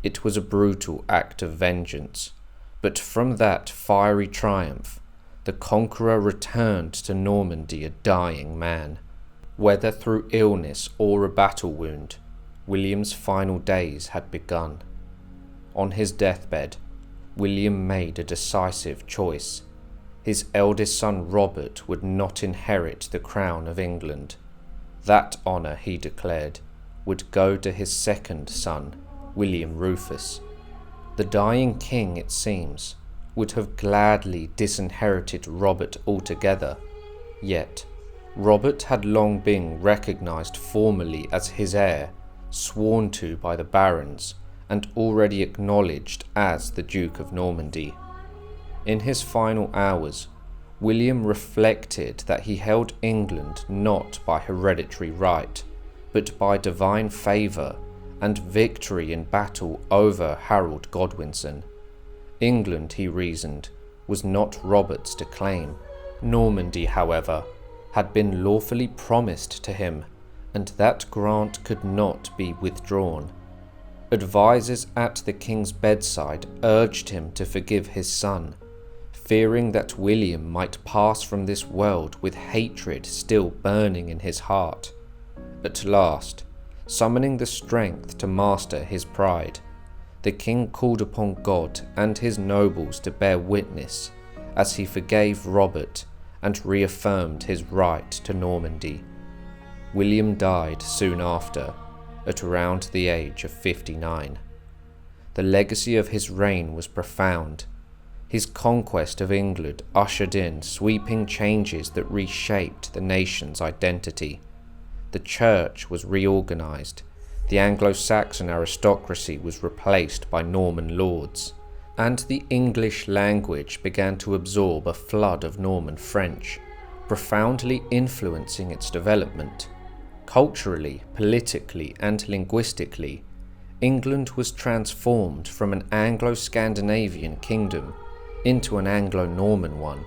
It was a brutal act of vengeance, but from that fiery triumph, the Conqueror returned to Normandy a dying man. Whether through illness or a battle wound, William's final days had begun. On his deathbed, William made a decisive choice. His eldest son Robert would not inherit the crown of England. That honour, he declared, would go to his second son, William Rufus. The dying king, it seems, would have gladly disinherited Robert altogether, yet Robert had long been recognised formally as his heir, sworn to by the barons, and already acknowledged as the Duke of Normandy. In his final hours, William reflected that he held England not by hereditary right, but by divine favour and victory in battle over Harold Godwinson. England, he reasoned, was not Robert's to claim. Normandy, however, had been lawfully promised to him, and that grant could not be withdrawn. Advisers at the king's bedside urged him to forgive his son, fearing that William might pass from this world with hatred still burning in his heart. At last, summoning the strength to master his pride, the king called upon God and his nobles to bear witness as he forgave Robert and reaffirmed his right to Normandy. William died soon after, at around the age of 59. The legacy of his reign was profound. His conquest of England ushered in sweeping changes that reshaped the nation's identity. The church was reorganised, the Anglo-Saxon aristocracy was replaced by Norman lords, and the English language began to absorb a flood of Norman French, profoundly influencing its development. Culturally, politically, and linguistically, England was transformed from an Anglo-Scandinavian kingdom into an Anglo-Norman one.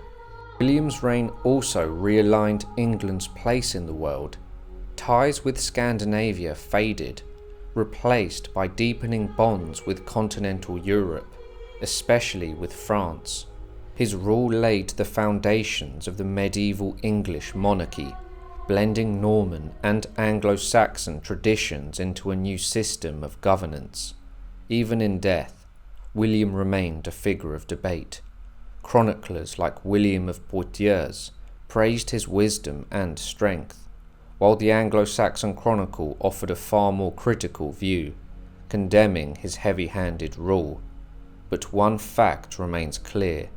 William's reign also realigned England's place in the world. Ties with Scandinavia faded, replaced by deepening bonds with continental Europe, especially with France. His rule laid the foundations of the medieval English monarchy, blending Norman and Anglo-Saxon traditions into a new system of governance. Even in death, William remained a figure of debate. Chroniclers like William of Poitiers praised his wisdom and strength, while the Anglo-Saxon Chronicle offered a far more critical view, condemning his heavy-handed rule. But one fact remains clear.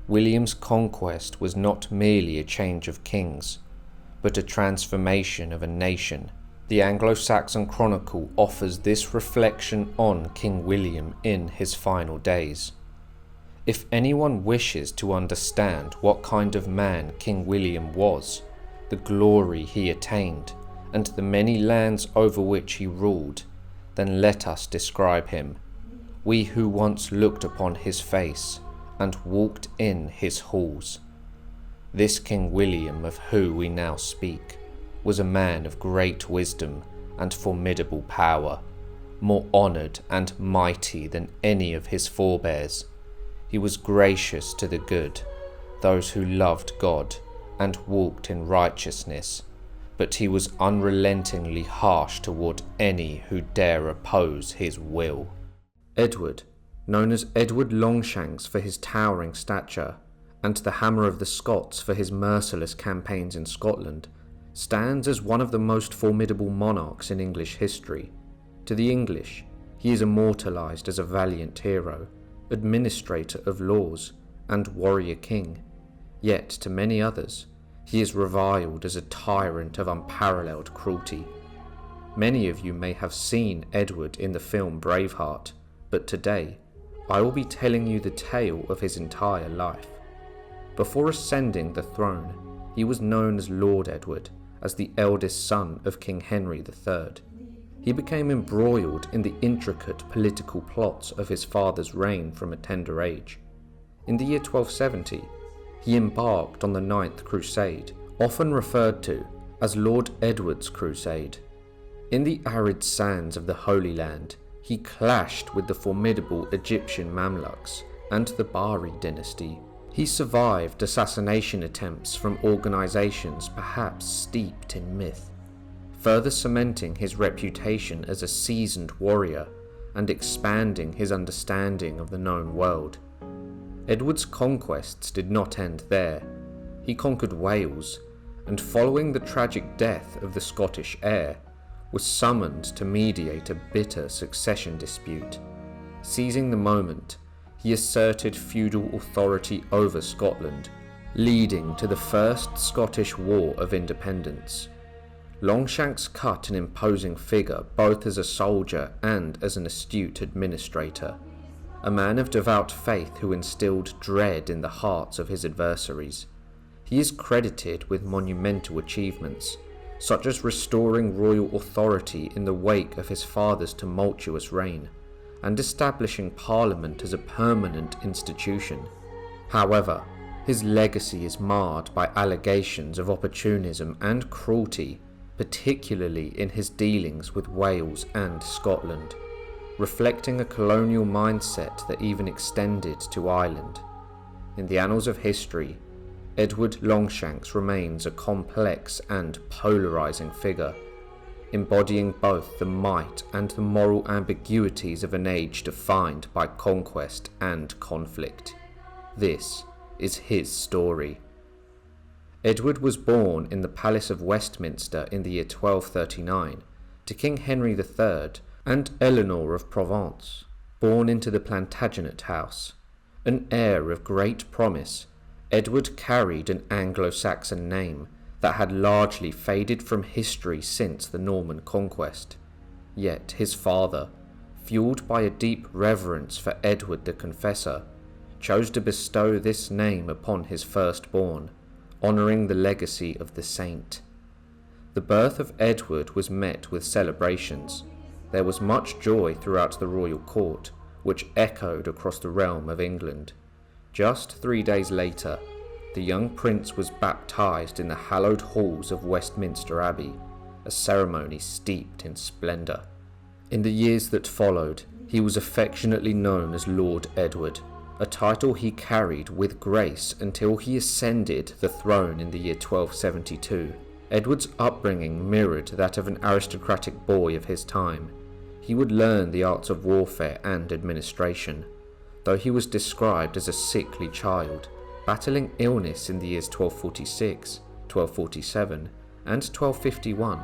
William's conquest was not merely a change of kings, but a transformation of a nation. The Anglo-Saxon Chronicle offers this reflection on King William in his final days. If anyone wishes to understand what kind of man King William was, the glory he attained, and the many lands over which he ruled, then let us describe him, we who once looked upon his face and walked in his halls. This King William of whom we now speak was a man of great wisdom and formidable power, more honoured and mighty than any of his forebears. He was gracious to the good, those who loved God and walked in righteousness, but he was unrelentingly harsh toward any who dare oppose his will. Edward, known as Edward Longshanks for his towering stature, and the Hammer of the Scots for his merciless campaigns in Scotland, stands as one of the most formidable monarchs in English history. To the English, he is immortalised as a valiant hero, administrator of laws, and warrior king. Yet to many others, he is reviled as a tyrant of unparalleled cruelty. Many of you may have seen Edward in the film Braveheart, but today I will be telling you the tale of his entire life. Before ascending the throne, he was known as Lord Edward, as the eldest son of King Henry III. He became embroiled in the intricate political plots of his father's reign from a tender age. In the year 1270, he embarked on the Ninth Crusade, often referred to as Lord Edward's Crusade. In the arid sands of the Holy Land, he clashed with the formidable Egyptian Mamluks and the Bahri dynasty. He survived assassination attempts from organisations perhaps steeped in myth, further cementing his reputation as a seasoned warrior and expanding his understanding of the known world. Edward's conquests did not end there. He conquered Wales, and following the tragic death of the Scottish heir, was summoned to mediate a bitter succession dispute. Seizing the moment, he asserted feudal authority over Scotland, leading to the First Scottish War of Independence. Longshanks cut an imposing figure both as a soldier and as an astute administrator, a man of devout faith who instilled dread in the hearts of his adversaries. He is credited with monumental achievements, such as restoring royal authority in the wake of his father's tumultuous reign, and establishing Parliament as a permanent institution. However, his legacy is marred by allegations of opportunism and cruelty, particularly in his dealings with Wales and Scotland, reflecting a colonial mindset that even extended to Ireland. In the annals of history, Edward Longshanks remains a complex and polarising figure, embodying both the might and the moral ambiguities of an age defined by conquest and conflict. This is his story. Edward was born in the Palace of Westminster in the year 1239 to King Henry III and Eleanor of Provence, born into the Plantagenet house. An heir of great promise, Edward carried an Anglo-Saxon name that had largely faded from history since the Norman conquest. Yet his father, fueled by a deep reverence for Edward the Confessor, chose to bestow this name upon his firstborn, honouring the legacy of the saint. The birth of Edward was met with celebrations. There was much joy throughout the royal court, which echoed across the realm of England. Just 3 days later, the young prince was baptized in the hallowed halls of Westminster Abbey, a ceremony steeped in splendour. In the years that followed, he was affectionately known as Lord Edward, a title he carried with grace until he ascended the throne in the year 1272. Edward's upbringing mirrored that of an aristocratic boy of his time. He would learn the arts of warfare and administration, though he was described as a sickly child, battling illness in the years 1246, 1247, and 1251.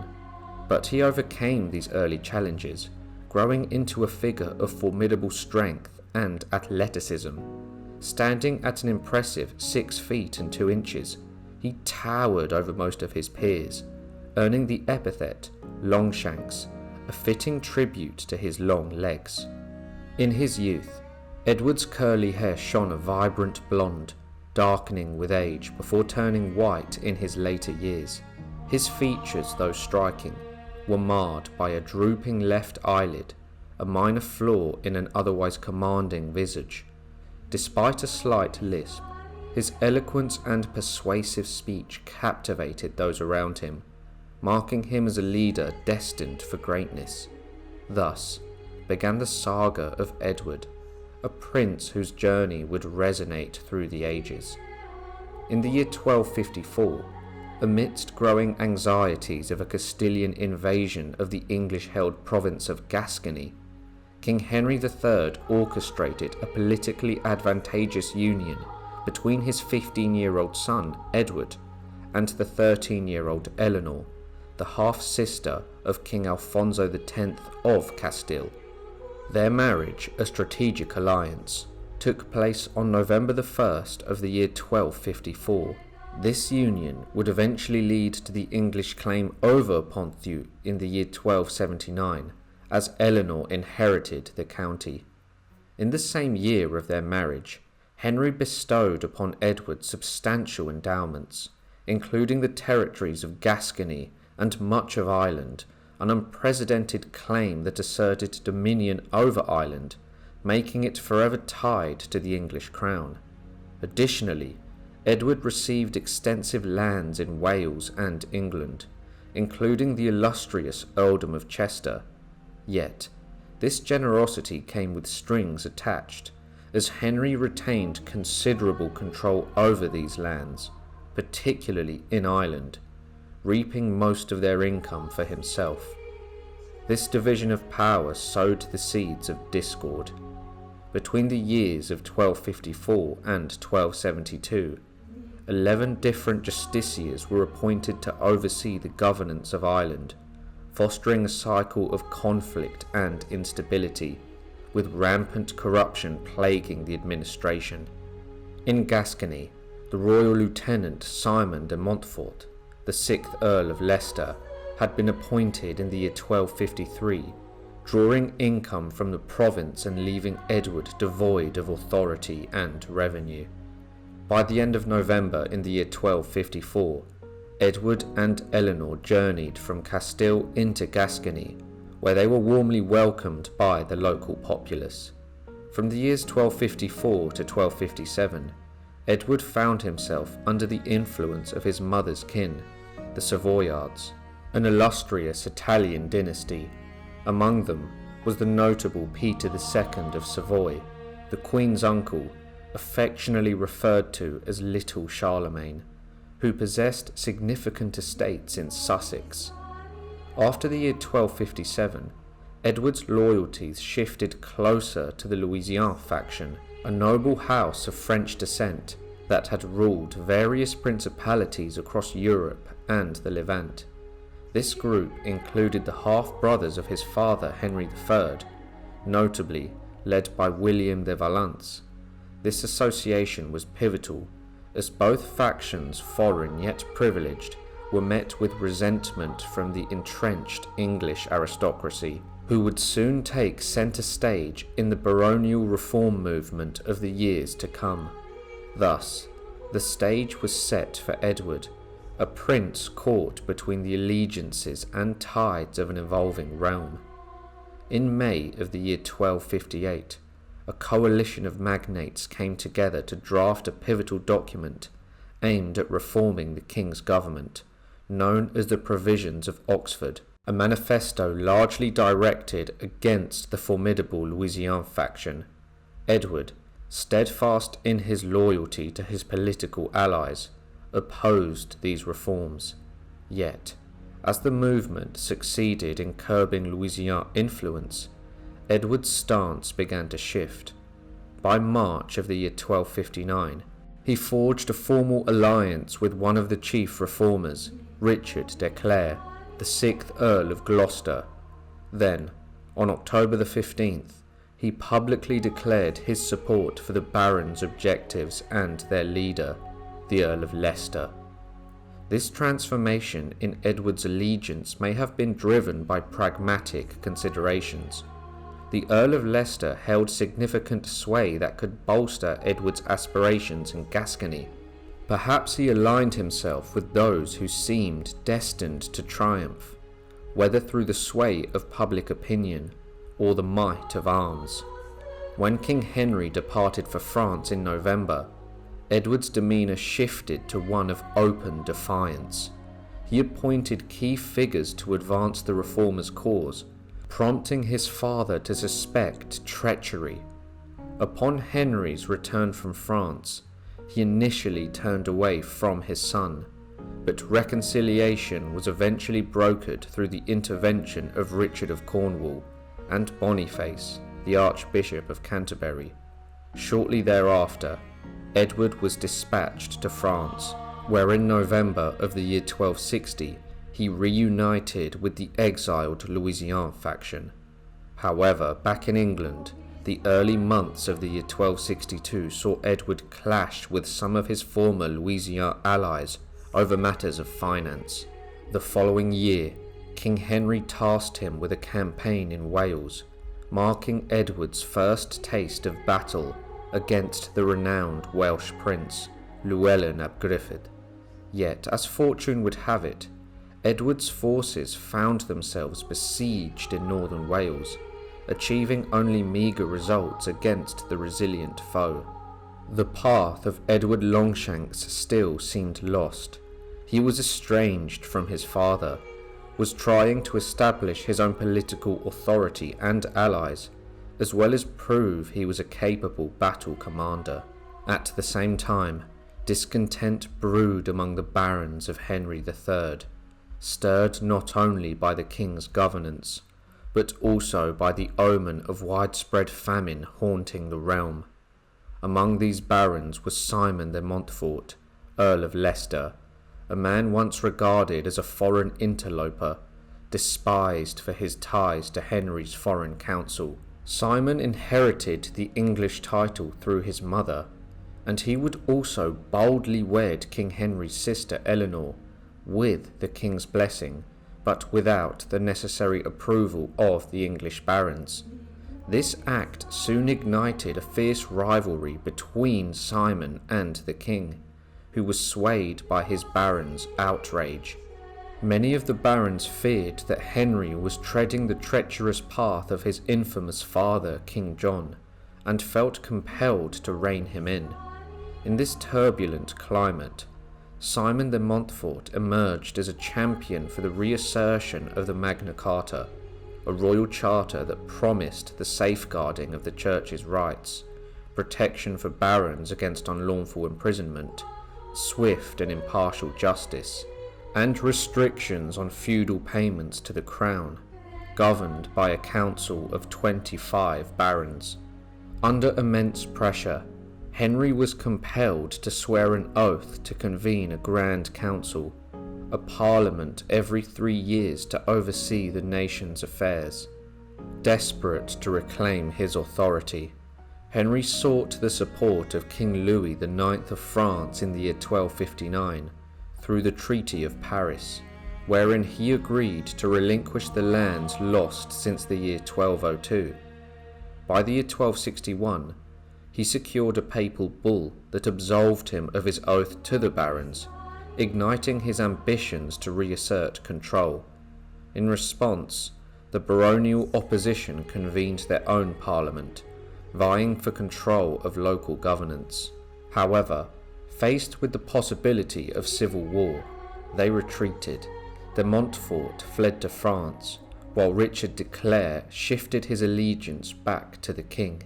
But he overcame these early challenges, growing into a figure of formidable strength and athleticism. Standing at an impressive 6 feet and 2 inches, he towered over most of his peers, earning the epithet Longshanks, a fitting tribute to his long legs. In his youth, Edward's curly hair shone a vibrant blonde, darkening with age before turning white in his later years. His features, though striking, were marred by a drooping left eyelid, a minor flaw in an otherwise commanding visage. Despite a slight lisp, his eloquence and persuasive speech captivated those around him, marking him as a leader destined for greatness. Thus began the saga of Edward, a prince whose journey would resonate through the ages. In the year 1254, amidst growing anxieties of a Castilian invasion of the English-held province of Gascony, King Henry III orchestrated a politically advantageous union between his 15-year-old son, Edward, and the 13-year-old Eleanor, the half-sister of King Alfonso X of Castile. Their marriage, a strategic alliance, took place on November the 1st of the year 1254. This union would eventually lead to the English claim over Ponthieu in the year 1279, as Eleanor inherited the county. In the same year of their marriage, Henry bestowed upon Edward substantial endowments, including the territories of Gascony and much of Ireland, an unprecedented claim that asserted dominion over Ireland, making it forever tied to the English crown. Additionally, Edward received extensive lands in Wales and England, including the illustrious Earldom of Chester. Yet, this generosity came with strings attached, as Henry retained considerable control over these lands, particularly in Ireland, reaping most of their income for himself. This division of power sowed the seeds of discord. Between the years of 1254 and 1272, 11 different justiciars were appointed to oversee the governance of Ireland, fostering a cycle of conflict and instability, with rampant corruption plaguing the administration. In Gascony, the royal lieutenant Simon de Montfort, the 6th Earl of Leicester, had been appointed in the year 1253, drawing income from the province and leaving Edward devoid of authority and revenue. By the end of November in the year 1254, Edward and Eleanor journeyed from Castile into Gascony, where they were warmly welcomed by the local populace. From the years 1254 to 1257, Edward found himself under the influence of his mother's kin, the Savoyards, an illustrious Italian dynasty. Among them was the notable Peter II of Savoy, the Queen's uncle, affectionately referred to as Little Charlemagne, who possessed significant estates in Sussex. After the year 1257, Edward's loyalties shifted closer to the Louisian faction, a noble house of French descent that had ruled various principalities across Europe and the Levant. This group included the half-brothers of his father Henry III, notably led by William de Valence. This association was pivotal, as both factions, foreign yet privileged, were met with resentment from the entrenched English aristocracy, who would soon take centre stage in the baronial reform movement of the years to come. Thus, the stage was set for Edward, a prince caught between the allegiances and tides of an evolving realm. In May of the year 1258, a coalition of magnates came together to draft a pivotal document aimed at reforming the king's government, known as the Provisions of Oxford, a manifesto largely directed against the formidable Louisiana faction. Edward, steadfast in his loyalty to his political allies, opposed these reforms. Yet, as the movement succeeded in curbing Louisiana influence, Edward's stance began to shift. By March of the year 1259, he forged a formal alliance with one of the chief reformers, Richard de Clare, the 6th Earl of Gloucester. Then, on October the 15th, he publicly declared his support for the barons' objectives and their leader, the Earl of Leicester. This transformation in Edward's allegiance may have been driven by pragmatic considerations. The Earl of Leicester held significant sway that could bolster Edward's aspirations in Gascony. Perhaps he aligned himself with those who seemed destined to triumph, whether through the sway of public opinion or the might of arms. When King Henry departed for France in November, Edward's demeanour shifted to one of open defiance. He appointed key figures to advance the reformers' cause, prompting his father to suspect treachery. Upon Henry's return from France, he initially turned away from his son, but reconciliation was eventually brokered through the intervention of Richard of Cornwall and Boniface, the Archbishop of Canterbury. Shortly thereafter, Edward was dispatched to France, where in November of the year 1260 he reunited with the exiled Louisiana faction. However, back in England, the early months of the year 1262 saw Edward clash with some of his former Louisiana allies over matters of finance. The following year, King Henry tasked him with a campaign in Wales, marking Edward's first taste of battle against the renowned Welsh prince, Llewellyn ap Gruffydd. Yet, as fortune would have it, Edward's forces found themselves besieged in northern Wales, achieving only meagre results against the resilient foe. The path of Edward Longshanks still seemed lost. He was estranged from his father, was trying to establish his own political authority and allies, as well as prove he was a capable battle commander. At the same time, discontent brewed among the barons of Henry III, stirred not only by the king's governance, but also by the omen of widespread famine haunting the realm. Among these barons was Simon de Montfort, Earl of Leicester, a man once regarded as a foreign interloper, despised for his ties to Henry's foreign council. Simon inherited the English title through his mother, and he would also boldly wed King Henry's sister Eleanor, with the king's blessing, but without the necessary approval of the English barons. This act soon ignited a fierce rivalry between Simon and the king, who was swayed by his barons' outrage. Many of the barons feared that Henry was treading the treacherous path of his infamous father, King John, and felt compelled to rein him in. In this turbulent climate, Simon de Montfort emerged as a champion for the reassertion of the Magna Carta, a royal charter that promised the safeguarding of the church's rights, protection for barons against unlawful imprisonment, swift and impartial justice, and restrictions on feudal payments to the crown, governed by a council of 25 barons. Under immense pressure, Henry was compelled to swear an oath to convene a Grand Council, a parliament every 3 years to oversee the nation's affairs. Desperate to reclaim his authority, Henry sought the support of King Louis IX of France in the year 1259 through the Treaty of Paris, wherein he agreed to relinquish the lands lost since the year 1202. By the year 1261, he secured a papal bull that absolved him of his oath to the barons, igniting his ambitions to reassert control. In response, the baronial opposition convened their own parliament, vying for control of local governance. However, faced with the possibility of civil war, they retreated. De Montfort fled to France, while Richard de Clare shifted his allegiance back to the king.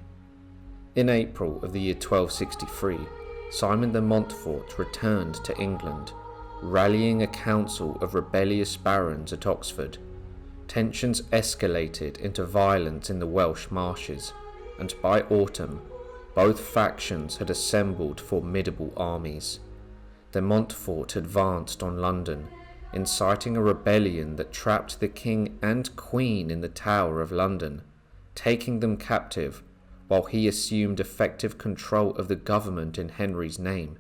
In April of the year 1263, Simon de Montfort returned to England, rallying a council of rebellious barons at Oxford. Tensions escalated into violence in the Welsh marshes, and by autumn, both factions had assembled formidable armies. De Montfort advanced on London, inciting a rebellion that trapped the king and queen in the Tower of London, taking them captive while he assumed effective control of the government in Henry's name.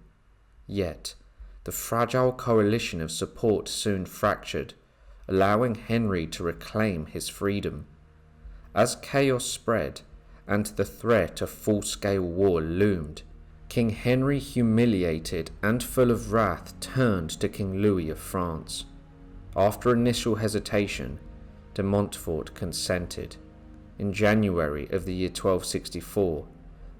Yet, the fragile coalition of support soon fractured, allowing Henry to reclaim his freedom. As chaos spread, and the threat of full-scale war loomed, King Henry, humiliated and full of wrath, turned to King Louis of France. After initial hesitation, de Montfort consented. In January of the year 1264,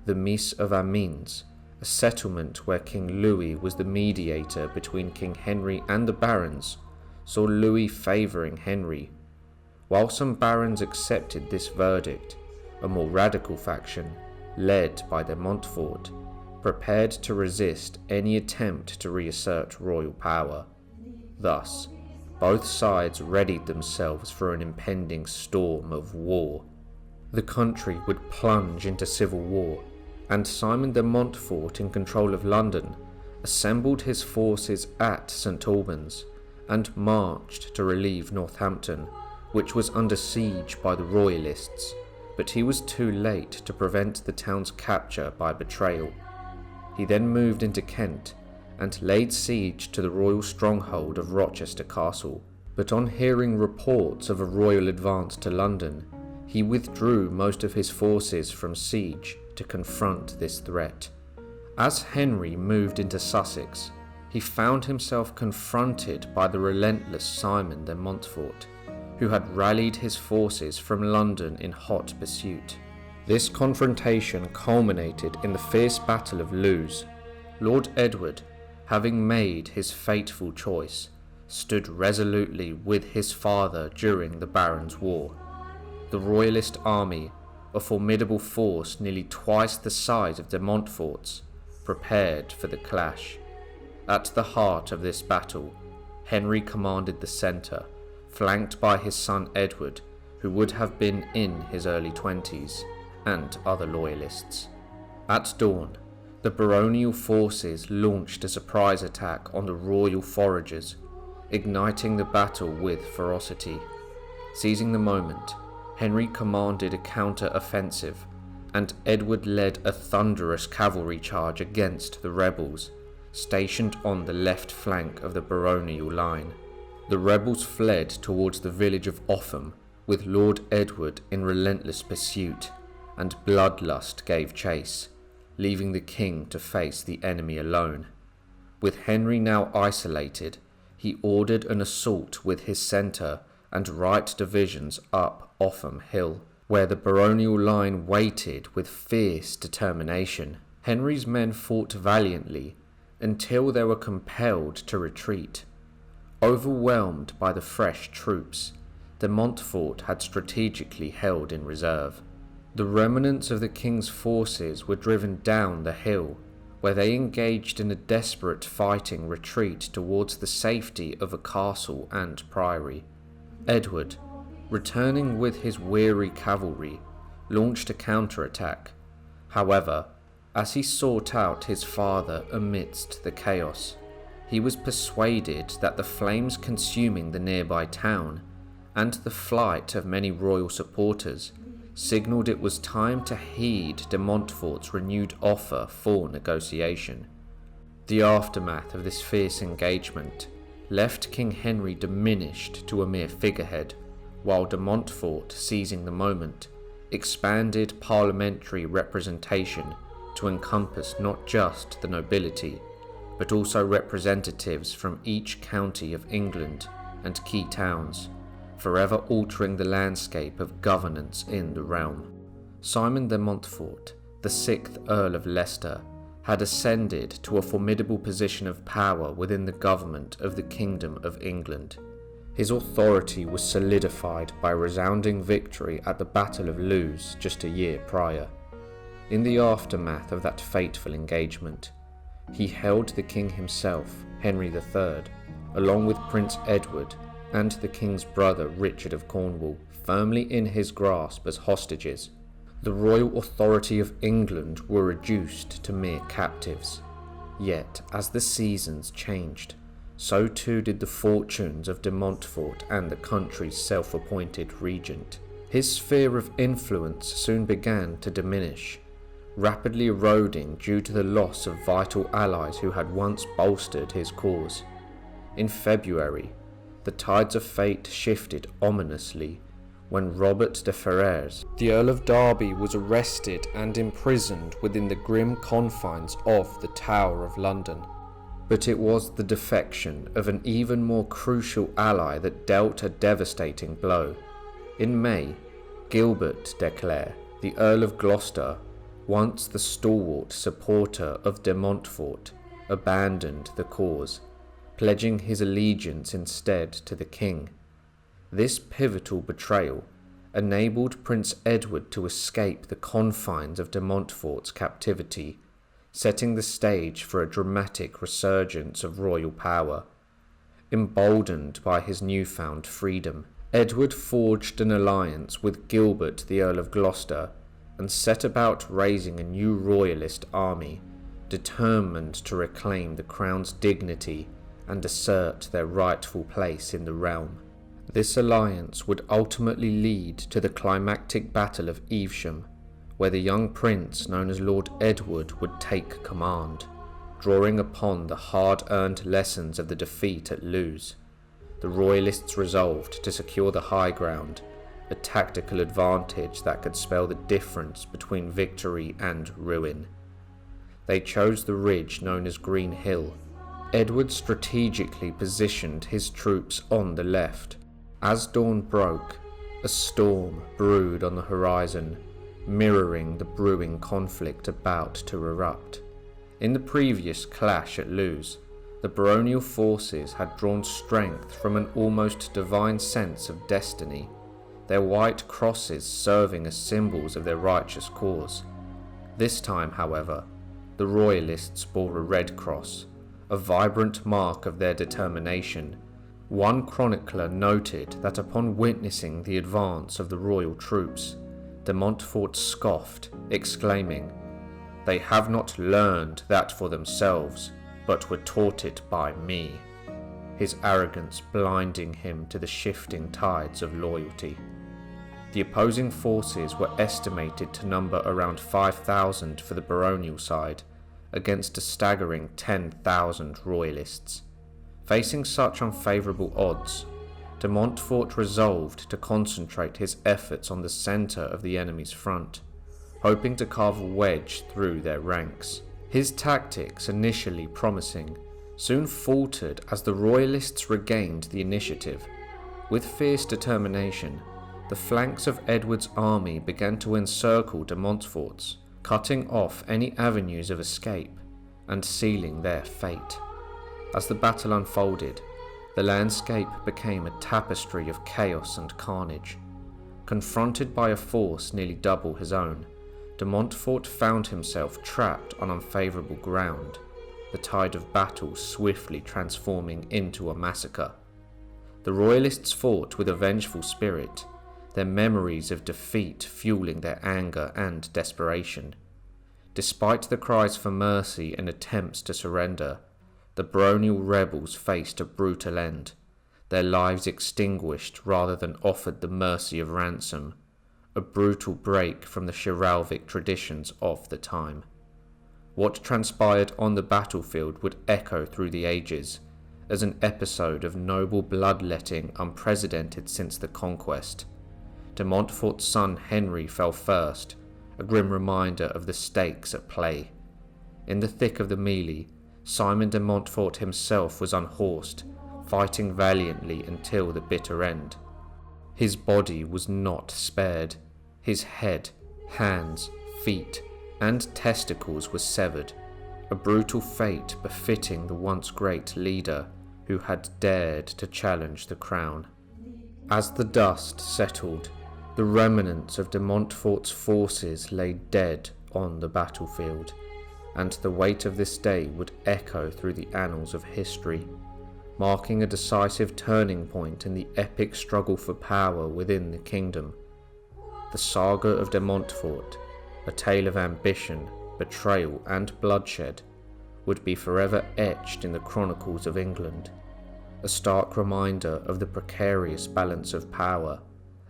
the Mise of Amiens, a settlement where King Louis was the mediator between King Henry and the barons, saw Louis favouring Henry. While some barons accepted this verdict, a more radical faction, led by de Montfort, prepared to resist any attempt to reassert royal power. Thus, both sides readied themselves for an impending storm of war. The country would plunge into civil war, and Simon de Montfort, in control of London, assembled his forces at St Albans and marched to relieve Northampton, which was under siege by the Royalists. But he was too late to prevent the town's capture by betrayal. He then moved into Kent and laid siege to the royal stronghold of Rochester Castle, but on hearing reports of a royal advance to London, he withdrew most of his forces from siege to confront this threat. As Henry moved into Sussex, he found himself confronted by the relentless Simon de Montfort, who had rallied his forces from London in hot pursuit. This confrontation culminated in the fierce Battle of Lewes. Lord Edward, having made his fateful choice, stood resolutely with his father during the Barons' War. The Royalist army, a formidable force nearly twice the size of de Montfort's, prepared for the clash. At the heart of this battle, Henry commanded the centre, flanked by his son Edward, who would have been in his early 20s, and other loyalists. At dawn, the baronial forces launched a surprise attack on the royal foragers, igniting the battle with ferocity. Seizing the moment, Henry commanded a counter-offensive, and Edward led a thunderous cavalry charge against the rebels, stationed on the left flank of the baronial line. The rebels fled towards the village of Offham, with Lord Edward in relentless pursuit, and bloodlust gave chase, leaving the king to face the enemy alone. With Henry now isolated, he ordered an assault with his centre and right divisions up Offham Hill, where the baronial line waited with fierce determination. Henry's men fought valiantly until they were compelled to retreat. Overwhelmed by the fresh troops, de Montfort had strategically held in reserve. The remnants of the king's forces were driven down the hill, where they engaged in a desperate fighting retreat towards the safety of a castle and priory. Edward, returning with his weary cavalry, launched a counterattack. However, as he sought out his father amidst the chaos, he was persuaded that the flames consuming the nearby town, and the flight of many royal supporters, signalled it was time to heed de Montfort's renewed offer for negotiation. The aftermath of this fierce engagement left King Henry diminished to a mere figurehead, while de Montfort, seizing the moment, expanded parliamentary representation to encompass not just the nobility, but also representatives from each county of England and key towns, forever altering the landscape of governance in the realm. Simon de Montfort, the 6th Earl of Leicester, had ascended to a formidable position of power within the government of the Kingdom of England. His authority was solidified by a resounding victory at the Battle of Lewes just a year prior. In the aftermath of that fateful engagement, he held the king himself, Henry III, along with Prince Edward and the king's brother Richard of Cornwall, firmly in his grasp as hostages. The royal authority of England were reduced to mere captives. Yet, as the seasons changed, so too did the fortunes of de Montfort and the country's self-appointed regent. His sphere of influence soon began to diminish, rapidly eroding due to the loss of vital allies who had once bolstered his cause. In February, the tides of fate shifted ominously when Robert de Ferrers, the Earl of Derby, was arrested and imprisoned within the grim confines of the Tower of London. But it was the defection of an even more crucial ally that dealt a devastating blow. In May, Gilbert de Clare, the Earl of Gloucester, once the stalwart supporter of de Montfort, abandoned the cause, pledging his allegiance instead to the king. This pivotal betrayal enabled Prince Edward to escape the confines of de Montfort's captivity, setting the stage for a dramatic resurgence of royal power. Emboldened by his newfound freedom, Edward forged an alliance with Gilbert the Earl of Gloucester and set about raising a new royalist army, determined to reclaim the crown's dignity and assert their rightful place in the realm. This alliance would ultimately lead to the climactic Battle of Evesham, where the young prince known as Lord Edward would take command, drawing upon the hard-earned lessons of the defeat at Lewes. The royalists resolved to secure the high ground, a tactical advantage that could spell the difference between victory and ruin. They chose the ridge known as Green Hill. Edward strategically positioned his troops on the left. As dawn broke, a storm brewed on the horizon, mirroring the brewing conflict about to erupt. In the previous clash at Lewes, the baronial forces had drawn strength from an almost divine sense of destiny, their white crosses serving as symbols of their righteous cause. This time, however, the royalists bore a red cross, a vibrant mark of their determination. One chronicler noted that upon witnessing the advance of the royal troops, de Montfort scoffed, exclaiming, "They have not learned that for themselves, but were taught it by me," his arrogance blinding him to the shifting tides of loyalty. The opposing forces were estimated to number around 5,000 for the baronial side, against a staggering 10,000 royalists. Facing such unfavourable odds, de Montfort resolved to concentrate his efforts on the centre of the enemy's front, hoping to carve a wedge through their ranks. His tactics, initially promising, soon faltered as the royalists regained the initiative. With fierce determination, the flanks of Edward's army began to encircle de Montfort's, cutting off any avenues of escape and sealing their fate. As the battle unfolded, the landscape became a tapestry of chaos and carnage. Confronted by a force nearly double his own, de Montfort found himself trapped on unfavourable ground, the tide of battle swiftly transforming into a massacre. The royalists fought with a vengeful spirit, their memories of defeat fueling their anger and desperation. Despite the cries for mercy and attempts to surrender, the baronial rebels faced a brutal end, their lives extinguished rather than offered the mercy of ransom. a brutal break from the chivalric traditions of the time. What transpired on the battlefield would echo through the ages, as an episode of noble bloodletting unprecedented since the Conquest. De Montfort's son Henry fell first, a grim reminder of the stakes at play. In the thick of the melee, Simon de Montfort himself was unhorsed, fighting valiantly until the bitter end. His body was not spared. His head, hands, feet, and testicles were severed, a brutal fate befitting the once great leader who had dared to challenge the crown. As the dust settled, the remnants of de Montfort's forces lay dead on the battlefield, and the weight of this day would echo through the annals of history, marking a decisive turning point in the epic struggle for power within the kingdom. The saga of de Montfort, a tale of ambition, betrayal, and bloodshed, would be forever etched in the chronicles of England, a stark reminder of the precarious balance of power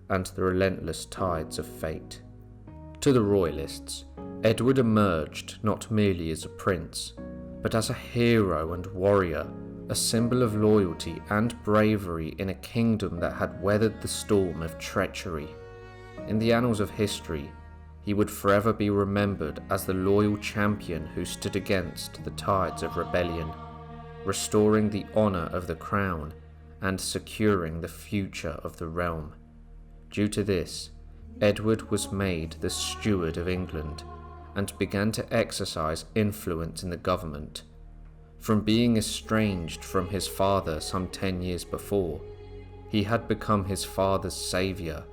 and the relentless tides of fate. To the Royalists, Edward emerged not merely as a prince, but as a hero and warrior, a symbol of loyalty and bravery in a kingdom that had weathered the storm of treachery. In the annals of history, he would forever be remembered as the loyal champion who stood against the tides of rebellion, restoring the honour of the crown and securing the future of the realm. Due to this, Edward was made the steward of England and began to exercise influence in the government. From being estranged from his father some 10 years before, he had become his father's saviour.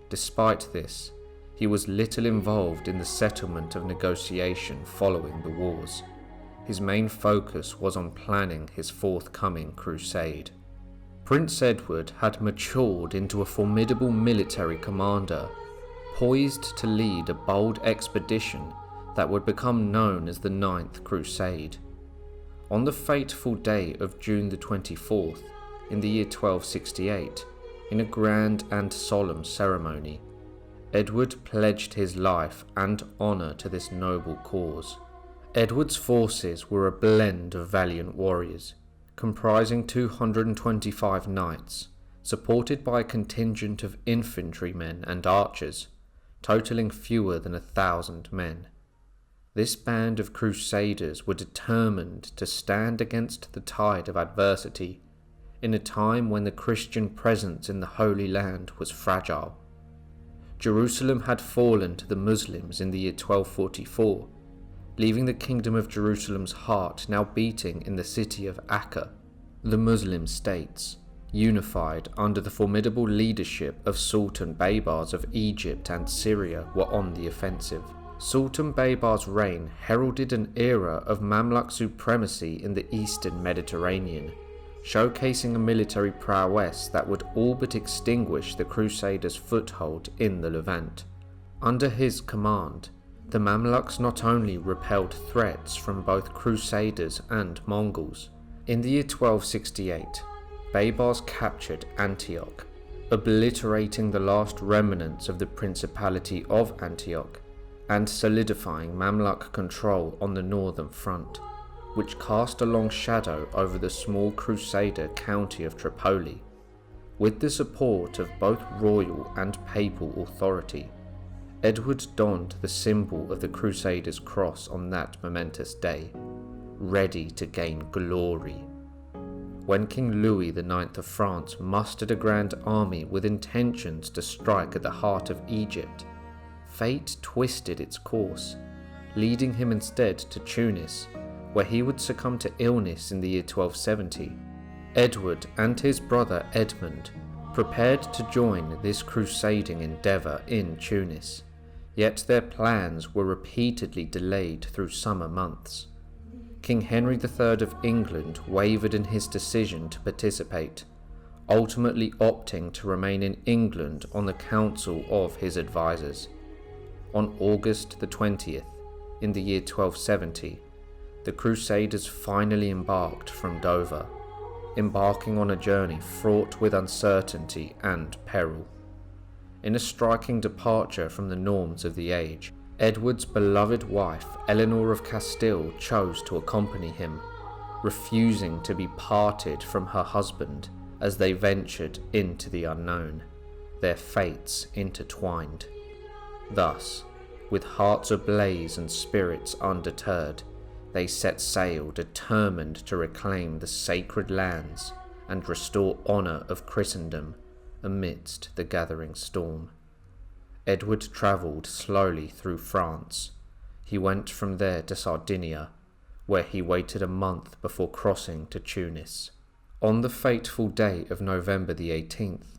Despite this, he was little involved in the settlement of negotiation following the wars. His main focus was on planning his forthcoming crusade. Prince Edward had matured into a formidable military commander, poised to lead a bold expedition that would become known as the Ninth Crusade. On the fateful day of June the 24th, in the year 1268, in a grand and solemn ceremony, Edward pledged his life and honour to this noble cause. Edward's forces were a blend of valiant warriors, comprising 225 knights, supported by a contingent of infantrymen and archers, totaling fewer than 1,000 men. This band of crusaders were determined to stand against the tide of adversity in a time when the Christian presence in the Holy Land was fragile. Jerusalem had fallen to the Muslims in the year 1244, leaving the Kingdom of Jerusalem's heart now beating in the city of Acca. The Muslim states, unified under the formidable leadership of Sultan Baybars of Egypt and Syria, were on the offensive. Sultan Baybar's reign heralded an era of Mamluk supremacy in the eastern Mediterranean, showcasing a military prowess that would all but extinguish the Crusaders' foothold in the Levant. Under his command, the Mamluks not only repelled threats from both Crusaders and Mongols. In the year 1268, Baybars captured Antioch, obliterating the last remnants of the Principality of Antioch and solidifying Mamluk control on the northern front, which cast a long shadow over the small Crusader county of Tripoli. With the support of both royal and papal authority, Edward donned the symbol of the Crusaders' cross on that momentous day, ready to gain glory. When King Louis IX of France mustered a grand army with intentions to strike at the heart of Egypt, fate twisted its course, leading him instead to Tunis, where he would succumb to illness in the year 1270. Edward and his brother Edmund prepared to join this crusading endeavour in Tunis, yet their plans were repeatedly delayed through summer months. King Henry III of England wavered in his decision to participate, ultimately opting to remain in England on the council of his advisors. On August the 20th, in the year 1270, the Crusaders finally embarked from Dover, embarking on a journey fraught with uncertainty and peril. In a striking departure from the norms of the age, Edward's beloved wife, Eleanor of Castile, chose to accompany him, refusing to be parted from her husband as they ventured into the unknown, their fates intertwined. Thus, with hearts ablaze and spirits undeterred, they set sail determined to reclaim the sacred lands and restore honour of Christendom amidst the gathering storm. Edward travelled slowly through France. He went from there to Sardinia, where he waited a month before crossing to Tunis. On the fateful day of November the 18th,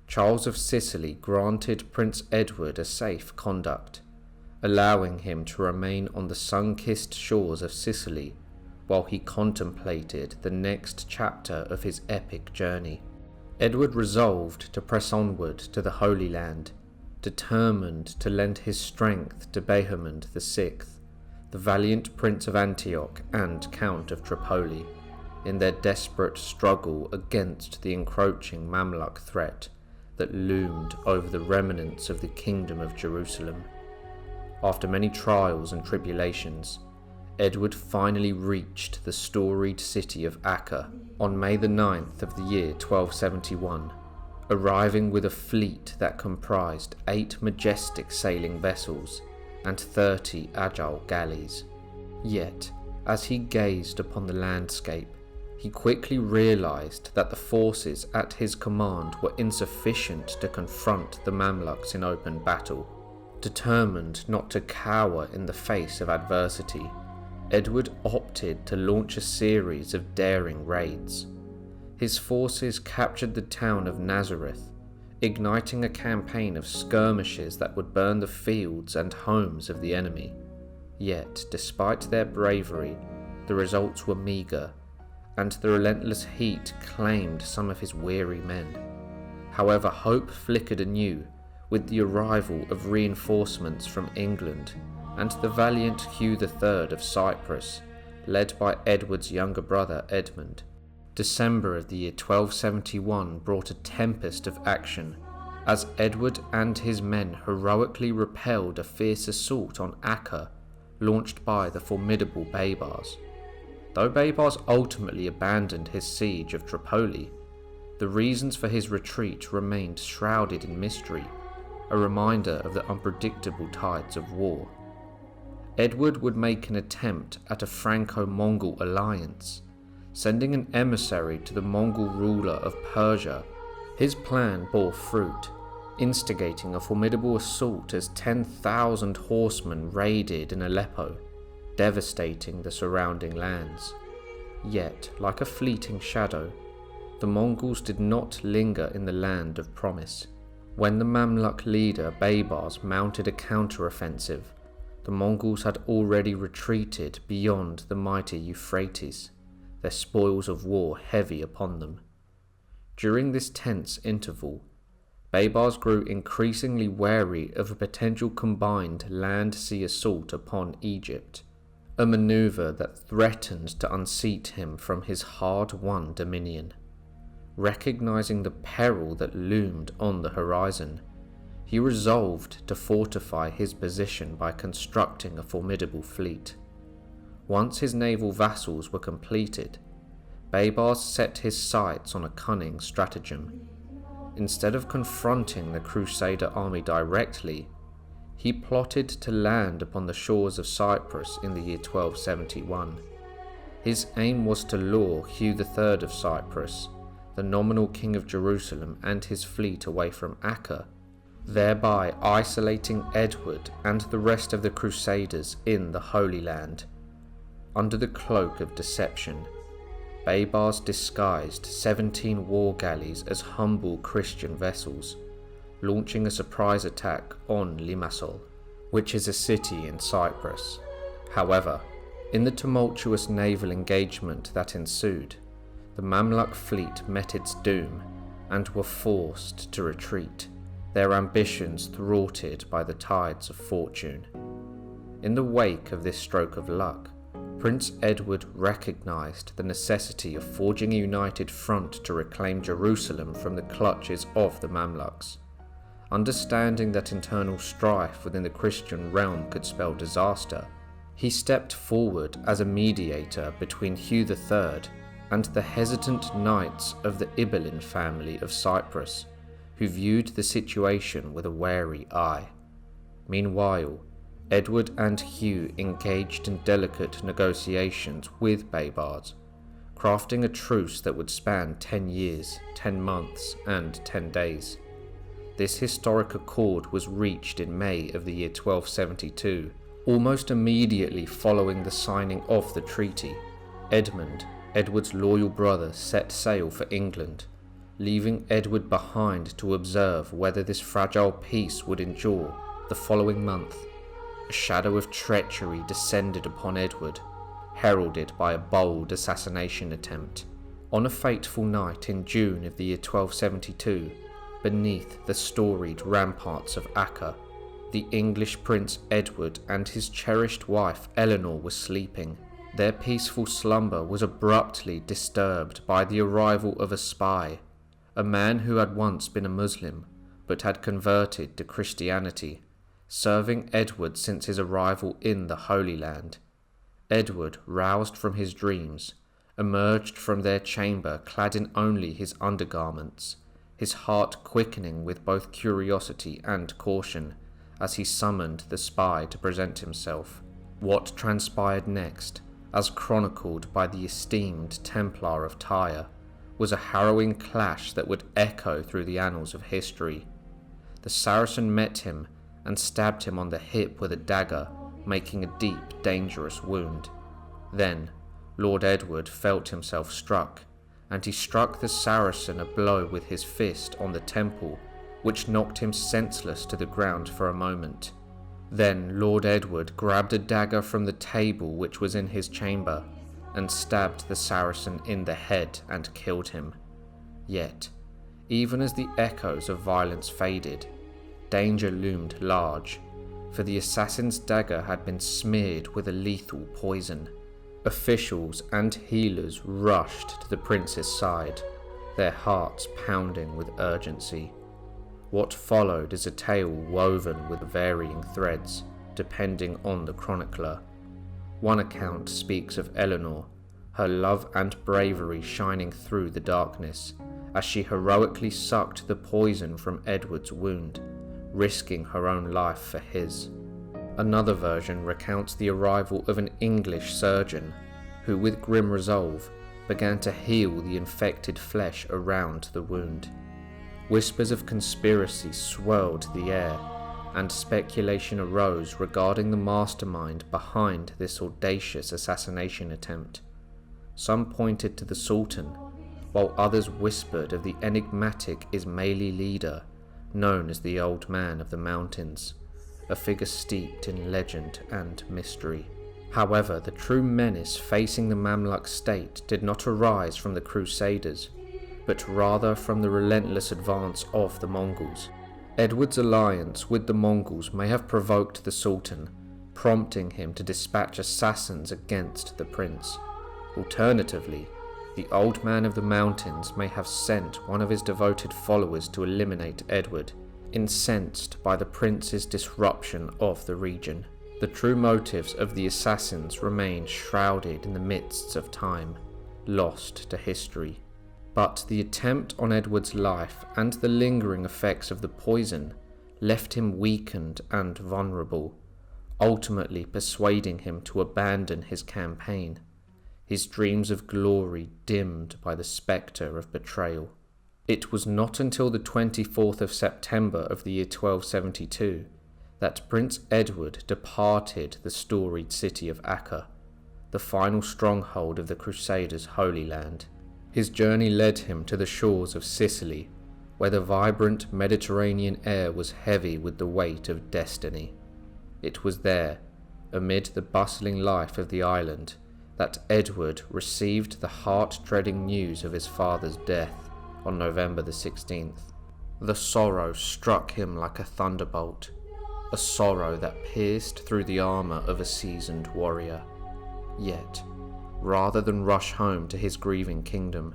Charles of Sicily granted Prince Edward a safe conduct, allowing him to remain on the sun-kissed shores of Sicily while he contemplated the next chapter of his epic journey. Edward resolved to press onward to the Holy Land, determined to lend his strength to Bohemond VI, the valiant Prince of Antioch and Count of Tripoli, in their desperate struggle against the encroaching Mamluk threat that loomed over the remnants of the Kingdom of Jerusalem. After many trials and tribulations, Edward finally reached the storied city of Acre on May the 9th of the year 1271, arriving with a fleet that comprised 8 majestic sailing vessels and 30 agile galleys. Yet, as he gazed upon the landscape, he quickly realized that the forces at his command were insufficient to confront the Mamluks in open battle. Determined not to cower in the face of adversity, Edward opted to launch a series of daring raids. His forces captured the town of Nazareth, igniting a campaign of skirmishes that would burn the fields and homes of the enemy. Yet, despite their bravery, the results were meagre, and the relentless heat claimed some of his weary men. However, hope flickered anew with the arrival of reinforcements from England and the valiant Hugh III of Cyprus, led by Edward's younger brother Edmund. December of the year 1271 brought a tempest of action, as Edward and his men heroically repelled a fierce assault on Acre, launched by the formidable Baybars. Though Baybars ultimately abandoned his siege of Tripoli, the reasons for his retreat remained shrouded in mystery, a reminder of the unpredictable tides of war. Edward would make an attempt at a Franco-Mongol alliance, sending an emissary to the Mongol ruler of Persia. His plan bore fruit, instigating a formidable assault as 10,000 horsemen raided in Aleppo, devastating the surrounding lands. Yet, like a fleeting shadow, the Mongols did not linger in the land of promise. When the Mamluk leader Baybars mounted a counter-offensive, the Mongols had already retreated beyond the mighty Euphrates, their spoils of war heavy upon them. During this tense interval, Baybars grew increasingly wary of a potential combined land-sea assault upon Egypt, a maneuver that threatened to unseat him from his hard-won dominion. Recognizing the peril that loomed on the horizon, he resolved to fortify his position by constructing a formidable fleet. Once his naval vassals were completed, Baybars set his sights on a cunning stratagem. Instead of confronting the Crusader army directly, he plotted to land upon the shores of Cyprus in the year 1271. His aim was to lure Hugh III of Cyprus, the nominal king of Jerusalem, and his fleet away from Acre, thereby isolating Edward and the rest of the Crusaders in the Holy Land. Under the cloak of deception, Baybars disguised 17 war galleys as humble Christian vessels, launching a surprise attack on Limassol, which is a city in Cyprus. However, in the tumultuous naval engagement that ensued, the Mamluk fleet met its doom and were forced to retreat, their ambitions thwarted by the tides of fortune. In the wake of this stroke of luck, Prince Edward recognized the necessity of forging a united front to reclaim Jerusalem from the clutches of the Mamluks. Understanding that internal strife within the Christian realm could spell disaster, he stepped forward as a mediator between Hugh III and the hesitant knights of the Ibelin family of Cyprus, who viewed the situation with a wary eye. Meanwhile, Edward and Hugh engaged in delicate negotiations with Baybars, crafting a truce that would span 10 years, 10 months, and 10 days. This historic accord was reached in May of the year 1272. Almost immediately following the signing of the treaty, Edmund, Edward's loyal brother, set sail for England, leaving Edward behind to observe whether this fragile peace would endure. The following month, a shadow of treachery descended upon Edward, heralded by a bold assassination attempt. On a fateful night in June of the year 1272, beneath the storied ramparts of Acre, the English Prince Edward and his cherished wife Eleanor were sleeping. Their peaceful slumber was abruptly disturbed by the arrival of a spy, a man who had once been a Muslim but had converted to Christianity, serving Edward since his arrival in the Holy Land. Edward, roused from his dreams, emerged from their chamber clad in only his undergarments, his heart quickening with both curiosity and caution as he summoned the spy to present himself. What transpired next, as chronicled by the esteemed Templar of Tyre, was a harrowing clash that would echo through the annals of history. The Saracen met him and stabbed him on the hip with a dagger, making a deep, dangerous wound. Then, Lord Edward felt himself struck, and he struck the Saracen a blow with his fist on the temple, which knocked him senseless to the ground for a moment. Then Lord Edward grabbed a dagger from the table which was in his chamber, and stabbed the Saracen in the head and killed him. Yet, even as the echoes of violence faded, danger loomed large, for the assassin's dagger had been smeared with a lethal poison. Officials and healers rushed to the prince's side, their hearts pounding with urgency. What followed is a tale woven with varying threads, depending on the chronicler. One account speaks of Eleanor, her love and bravery shining through the darkness, as she heroically sucked the poison from Edward's wound, risking her own life for his. Another version recounts the arrival of an English surgeon, who with grim resolve began to heal the infected flesh around the wound. Whispers of conspiracy swirled the air, and speculation arose regarding the mastermind behind this audacious assassination attempt. Some pointed to the Sultan, while others whispered of the enigmatic Ismaili leader known as the Old Man of the Mountains, a figure steeped in legend and mystery. However, the true menace facing the Mamluk state did not arise from the Crusaders, but rather from the relentless advance of the Mongols. Edward's alliance with the Mongols may have provoked the Sultan, prompting him to dispatch assassins against the prince. Alternatively, the Old Man of the Mountains may have sent one of his devoted followers to eliminate Edward, incensed by the prince's disruption of the region. The true motives of the assassins remain shrouded in the mists of time, lost to history. But the attempt on Edward's life and the lingering effects of the poison left him weakened and vulnerable, ultimately persuading him to abandon his campaign, his dreams of glory dimmed by the spectre of betrayal. It was not until the 24th of September of the year 1272 that Prince Edward departed the storied city of Acre, the final stronghold of the Crusaders' Holy Land. His journey led him to the shores of Sicily, where the vibrant Mediterranean air was heavy with the weight of destiny. It was there, amid the bustling life of the island, that Edward received the heart-treading news of his father's death on November the 16th. The sorrow struck him like a thunderbolt, a sorrow that pierced through the armour of a seasoned warrior. Yet, rather than rush home to his grieving kingdom,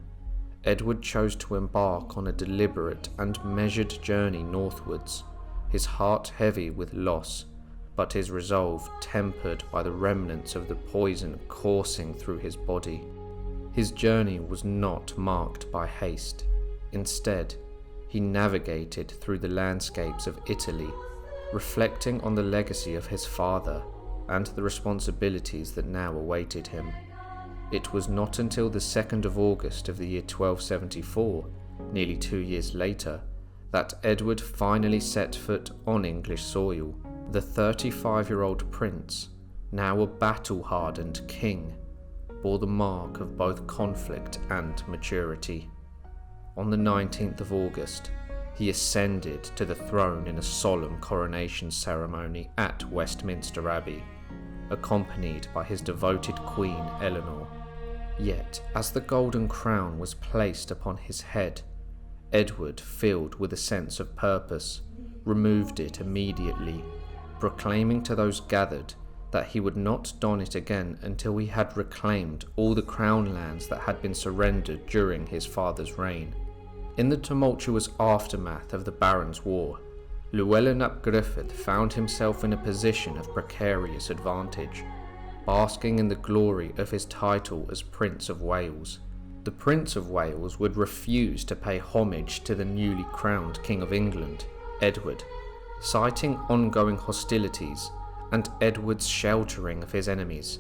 Edward chose to embark on a deliberate and measured journey northwards, his heart heavy with loss, but his resolve tempered by the remnants of the poison coursing through his body. His journey was not marked by haste. Instead, he navigated through the landscapes of Italy, reflecting on the legacy of his father and the responsibilities that now awaited him. It was not until the 2nd of August of the year 1274, nearly 2 years later, that Edward finally set foot on English soil. The 35-year-old prince, now a battle-hardened king, bore the mark of both conflict and maturity. On the 19th of August, he ascended to the throne in a solemn coronation ceremony at Westminster Abbey, accompanied by his devoted queen Eleanor. Yet, as the golden crown was placed upon his head, Edward, filled with a sense of purpose, removed it immediately, proclaiming to those gathered that he would not don it again until he had reclaimed all the crown lands that had been surrendered during his father's reign. In the tumultuous aftermath of the Barons' War, Llewellyn ap Gruffydd found himself in a position of precarious advantage, basking in the glory of his title as Prince of Wales. The Prince of Wales would refuse to pay homage to the newly crowned King of England, Edward, citing ongoing hostilities and Edward's sheltering of his enemies.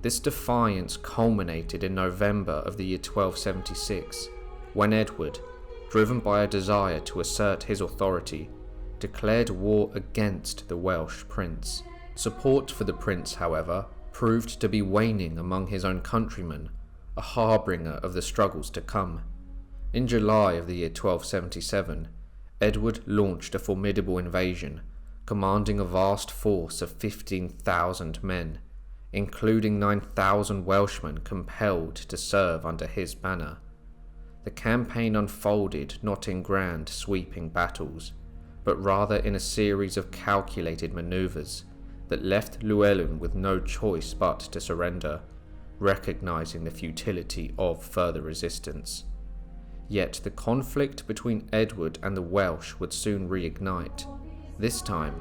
This defiance culminated in November of the year 1276, when Edward, driven by a desire to assert his authority, declared war against the Welsh prince. Support for the prince, however, proved to be waning among his own countrymen, a harbinger of the struggles to come. In July of the year 1277, Edward launched a formidable invasion, commanding a vast force of 15,000 men, including 9,000 Welshmen compelled to serve under his banner. The campaign unfolded not in grand, sweeping battles, but rather in a series of calculated manoeuvres that left Llewellyn with no choice but to surrender, recognizing the futility of further resistance. Yet the conflict between Edward and the Welsh would soon reignite, this time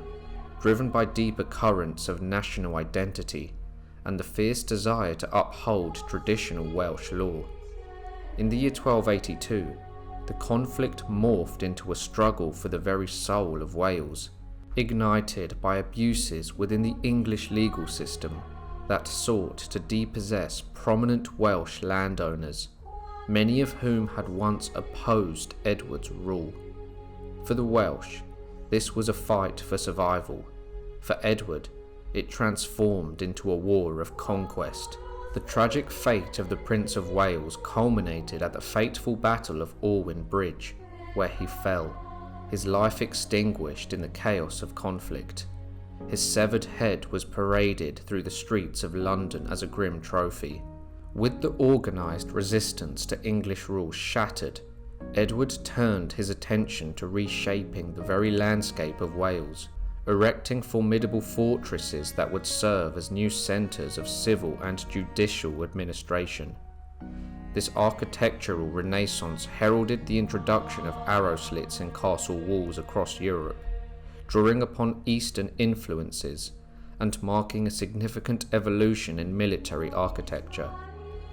driven by deeper currents of national identity and the fierce desire to uphold traditional Welsh law. In the year 1282, the conflict morphed into a struggle for the very soul of Wales, ignited by abuses within the English legal system that sought to depossess prominent Welsh landowners, many of whom had once opposed Edward's rule. For the Welsh, this was a fight for survival. For Edward, it transformed into a war of conquest. The tragic fate of the Prince of Wales culminated at the fateful Battle of Orwin Bridge, where he fell, his life extinguished in the chaos of conflict. His severed head was paraded through the streets of London as a grim trophy. With the organised resistance to English rule shattered, Edward turned his attention to reshaping the very landscape of Wales, erecting formidable fortresses that would serve as new centres of civil and judicial administration. This architectural renaissance heralded the introduction of arrow slits in castle walls across Europe, drawing upon Eastern influences and marking a significant evolution in military architecture.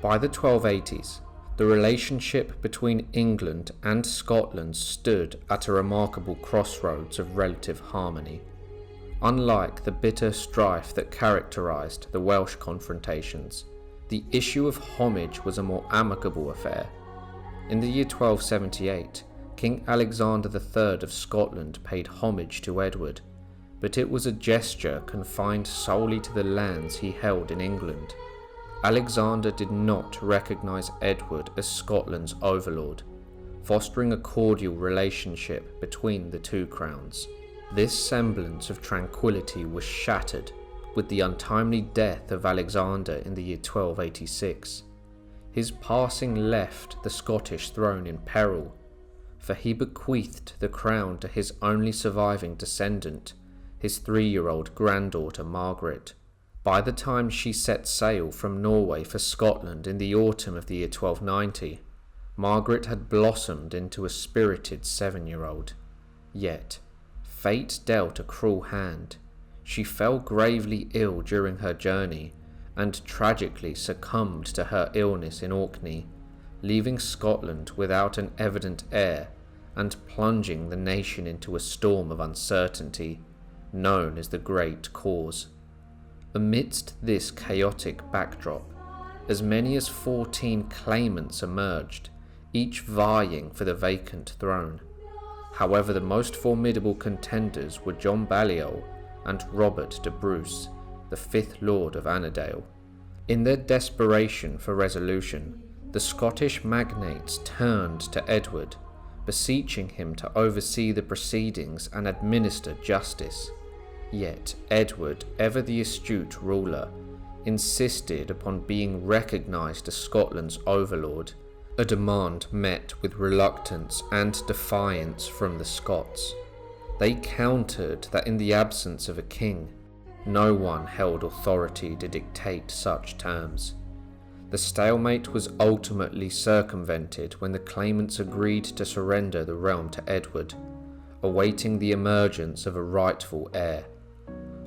By the 1280s, the relationship between England and Scotland stood at a remarkable crossroads of relative harmony. Unlike the bitter strife that characterised the Welsh confrontations, the issue of homage was a more amicable affair. In the year 1278, King Alexander III of Scotland paid homage to Edward, but it was a gesture confined solely to the lands he held in England. Alexander did not recognise Edward as Scotland's overlord, fostering a cordial relationship between the two crowns. This semblance of tranquility was shattered with the untimely death of Alexander in the year 1286. His passing left the Scottish throne in peril, for he bequeathed the crown to his only surviving descendant, his 3-year-old granddaughter Margaret. By the time she set sail from Norway for Scotland in the autumn of the year 1290, Margaret had blossomed into a spirited 7-year-old. Yet, fate dealt a cruel hand. She fell gravely ill during her journey, and tragically succumbed to her illness in Orkney, leaving Scotland without an evident heir and plunging the nation into a storm of uncertainty, known as the Great Cause. Amidst this chaotic backdrop, as many as 14 claimants emerged, each vying for the vacant throne. However, the most formidable contenders were John Balliol and Robert de Bruce, the 5th Lord of Annandale. In their desperation for resolution, the Scottish magnates turned to Edward, beseeching him to oversee the proceedings and administer justice. Yet Edward, ever the astute ruler, insisted upon being recognised as Scotland's overlord, a demand met with reluctance and defiance from the Scots. They countered that in the absence of a king, no one held authority to dictate such terms. The stalemate was ultimately circumvented when the claimants agreed to surrender the realm to Edward, awaiting the emergence of a rightful heir.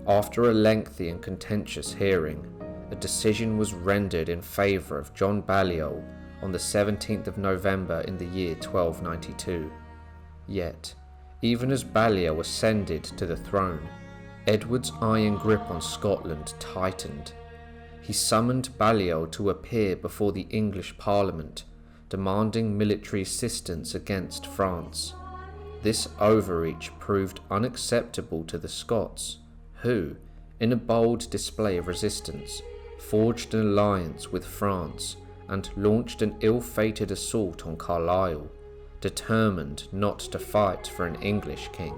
After a lengthy and contentious hearing, a decision was rendered in favour of John Balliol on the 17th of November in the year 1292. Yet, even as Balliol ascended to the throne, Edward's iron grip on Scotland tightened. He summoned Balliol to appear before the English Parliament, demanding military assistance against France. This overreach proved unacceptable to the Scots, who, in a bold display of resistance, forged an alliance with France and launched an ill-fated assault on Carlisle, determined not to fight for an English king.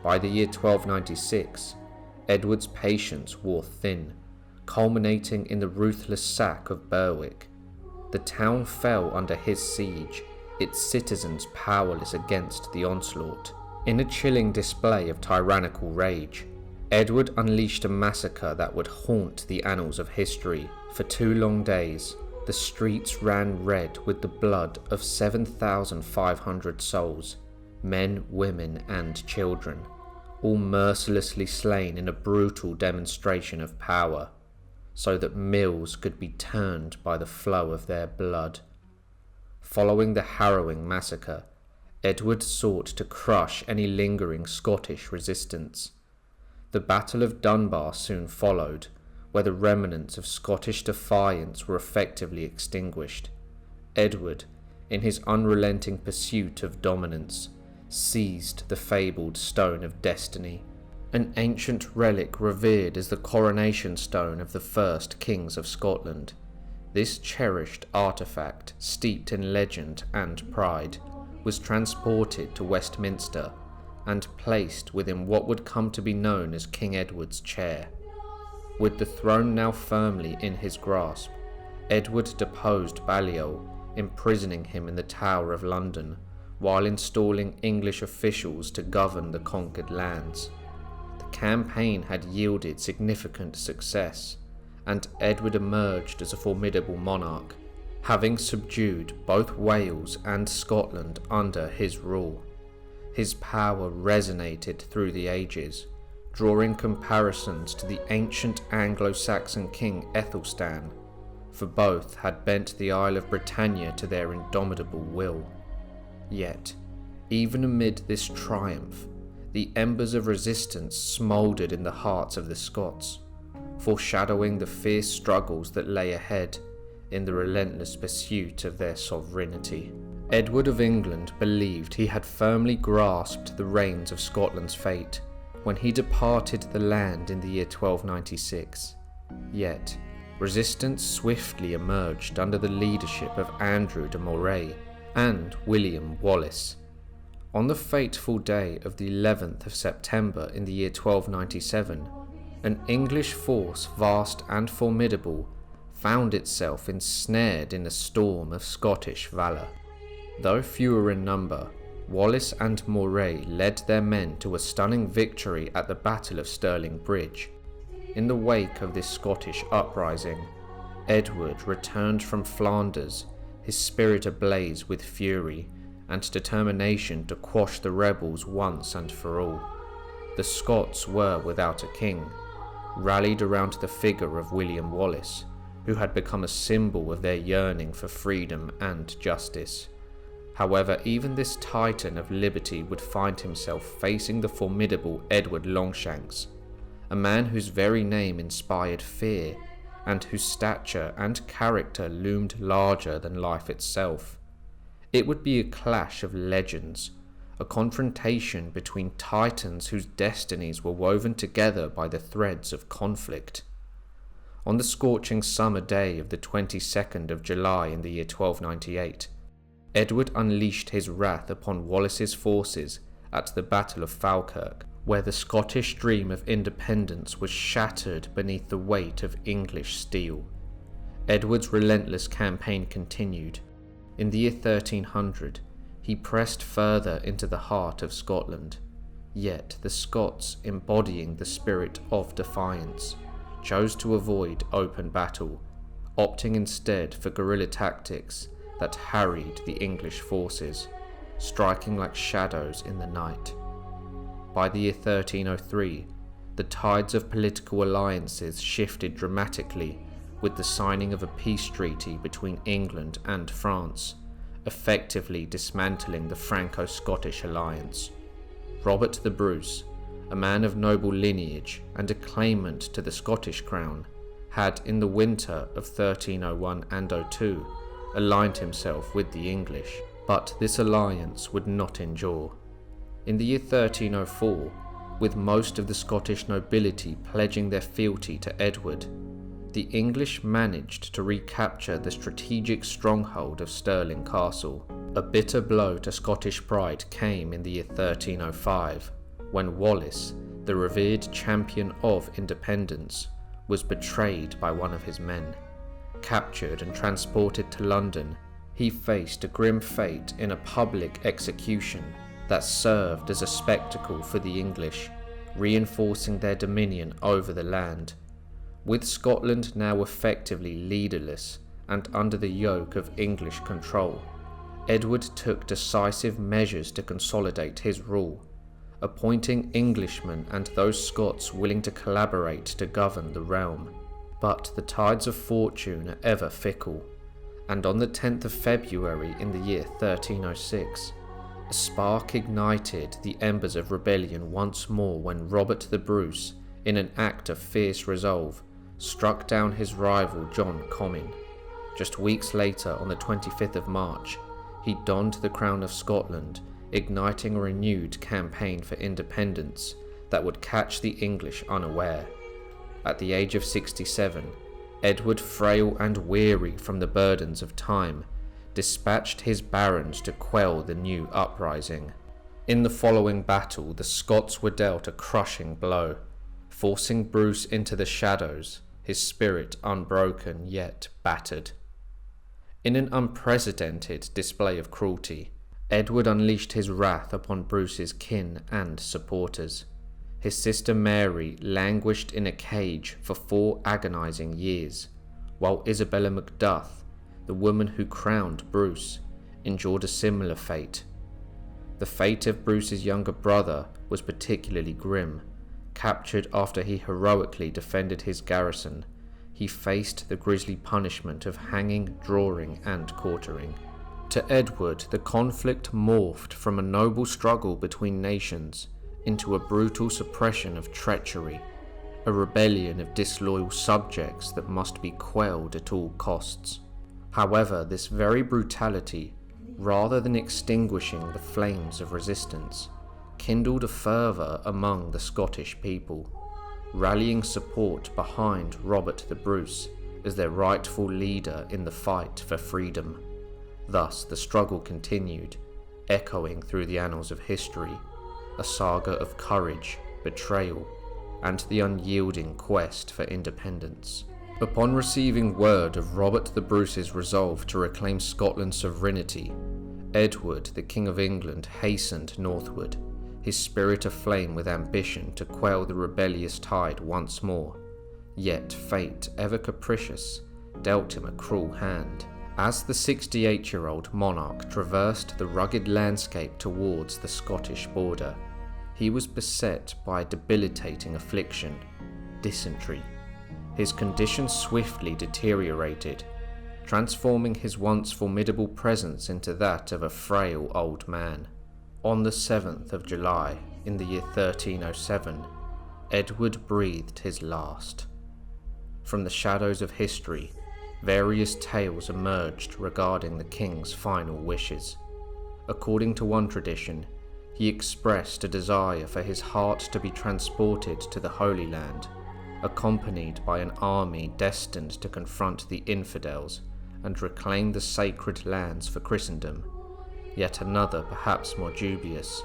By the year 1296, Edward's patience wore thin, culminating in the ruthless sack of Berwick. The town fell under his siege, its citizens powerless against the onslaught. In a chilling display of tyrannical rage, Edward unleashed a massacre that would haunt the annals of history. For 2 long days, the streets ran red with the blood of 7,500 souls, men, women, and children, all mercilessly slain in a brutal demonstration of power, so that mills could be turned by the flow of their blood. Following the harrowing massacre, Edward sought to crush any lingering Scottish resistance. The Battle of Dunbar soon followed, where the remnants of Scottish defiance were effectively extinguished. Edward, in his unrelenting pursuit of dominance, seized the fabled Stone of Destiny, an ancient relic revered as the coronation stone of the first kings of Scotland. This cherished artifact, steeped in legend and pride, was transported to Westminster and placed within what would come to be known as King Edward's chair. With the throne now firmly in his grasp, Edward deposed Balliol, imprisoning him in the Tower of London, while installing English officials to govern the conquered lands. The campaign had yielded significant success, and Edward emerged as a formidable monarch, having subdued both Wales and Scotland under his rule. His power resonated through the ages, drawing comparisons to the ancient Anglo-Saxon king Æthelstan, for both had bent the Isle of Britannia to their indomitable will. Yet, even amid this triumph, the embers of resistance smouldered in the hearts of the Scots, foreshadowing the fierce struggles that lay ahead in the relentless pursuit of their sovereignty. Edward of England believed he had firmly grasped the reins of Scotland's fate when he departed the land in the year 1296. Yet, resistance swiftly emerged under the leadership of Andrew de Moray and William Wallace. On the fateful day of the 11th of September in the year 1297, an English force vast and formidable found itself ensnared in a storm of Scottish valour. Though fewer in number, Wallace and Moray led their men to a stunning victory at the Battle of Stirling Bridge. In the wake of this Scottish uprising, Edward returned from Flanders, his spirit ablaze with fury and determination to quash the rebels once and for all. The Scots were without a king, rallied around the figure of William Wallace, who had become a symbol of their yearning for freedom and justice. However, even this titan of liberty would find himself facing the formidable Edward Longshanks, a man whose very name inspired fear and whose stature and character loomed larger than life itself. It would be a clash of legends, a confrontation between titans whose destinies were woven together by the threads of conflict. On the scorching summer day of the 22nd of July in the year 1298, Edward unleashed his wrath upon Wallace's forces at the Battle of Falkirk, where the Scottish dream of independence was shattered beneath the weight of English steel. Edward's relentless campaign continued. In the year 1300, he pressed further into the heart of Scotland, yet the Scots, embodying the spirit of defiance, chose to avoid open battle, opting instead for guerrilla tactics that harried the English forces, striking like shadows in the night. By the year 1303, the tides of political alliances shifted dramatically with the signing of a peace treaty between England and France, effectively dismantling the Franco-Scottish alliance. Robert the Bruce, a man of noble lineage and a claimant to the Scottish crown, had in the winter of 1301 and 02 aligned himself with the English, but this alliance would not endure. In the year 1304, with most of the Scottish nobility pledging their fealty to Edward, the English managed to recapture the strategic stronghold of Stirling Castle. A bitter blow to Scottish pride came in the year 1305, when Wallace, the revered champion of independence, was betrayed by one of his men. Captured and transported to London, he faced a grim fate in a public execution that served as a spectacle for the English, reinforcing their dominion over the land. With Scotland now effectively leaderless and under the yoke of English control, Edward took decisive measures to consolidate his rule, appointing Englishmen and those Scots willing to collaborate to govern the realm. But the tides of fortune are ever fickle, and on the 10th of February in the year 1306, a spark ignited the embers of rebellion once more when Robert the Bruce, in an act of fierce resolve, struck down his rival John Comyn. Just weeks later, on the 25th of March, he donned the crown of Scotland, igniting a renewed campaign for independence that would catch the English unaware. At the age of 67, Edward, frail and weary from the burdens of time, dispatched his barons to quell the new uprising. In the following battle, the Scots were dealt a crushing blow, forcing Bruce into the shadows, his spirit unbroken yet battered. In an unprecedented display of cruelty, Edward unleashed his wrath upon Bruce's kin and supporters. His sister Mary languished in a cage for 4 agonizing years, while Isabella Macduff, the woman who crowned Bruce, endured a similar fate. The fate of Bruce's younger brother was particularly grim. Captured after he heroically defended his garrison, he faced the grisly punishment of hanging, drawing, and quartering. To Edward, the conflict morphed from a noble struggle between nations into a brutal suppression of treachery, a rebellion of disloyal subjects that must be quelled at all costs. However, this very brutality, rather than extinguishing the flames of resistance, kindled a fervour among the Scottish people, rallying support behind Robert the Bruce as their rightful leader in the fight for freedom. Thus the struggle continued, echoing through the annals of history, a saga of courage, betrayal, and the unyielding quest for independence. Upon receiving word of Robert the Bruce's resolve to reclaim Scotland's sovereignty, Edward, the King of England, hastened northward, his spirit aflame with ambition to quell the rebellious tide once more. Yet fate, ever capricious, dealt him a cruel hand, As the 68-year-old monarch traversed the rugged landscape towards the Scottish border, he was beset by a debilitating affliction, dysentery. His condition swiftly deteriorated, transforming his once formidable presence into that of a frail old man. On the 7th of July, in the year 1307, Edward breathed his last. From the shadows of history, various tales emerged regarding the king's final wishes. According to one tradition, he expressed a desire for his heart to be transported to the Holy Land, accompanied by an army destined to confront the infidels and reclaim the sacred lands for Christendom. Yet another, perhaps more dubious,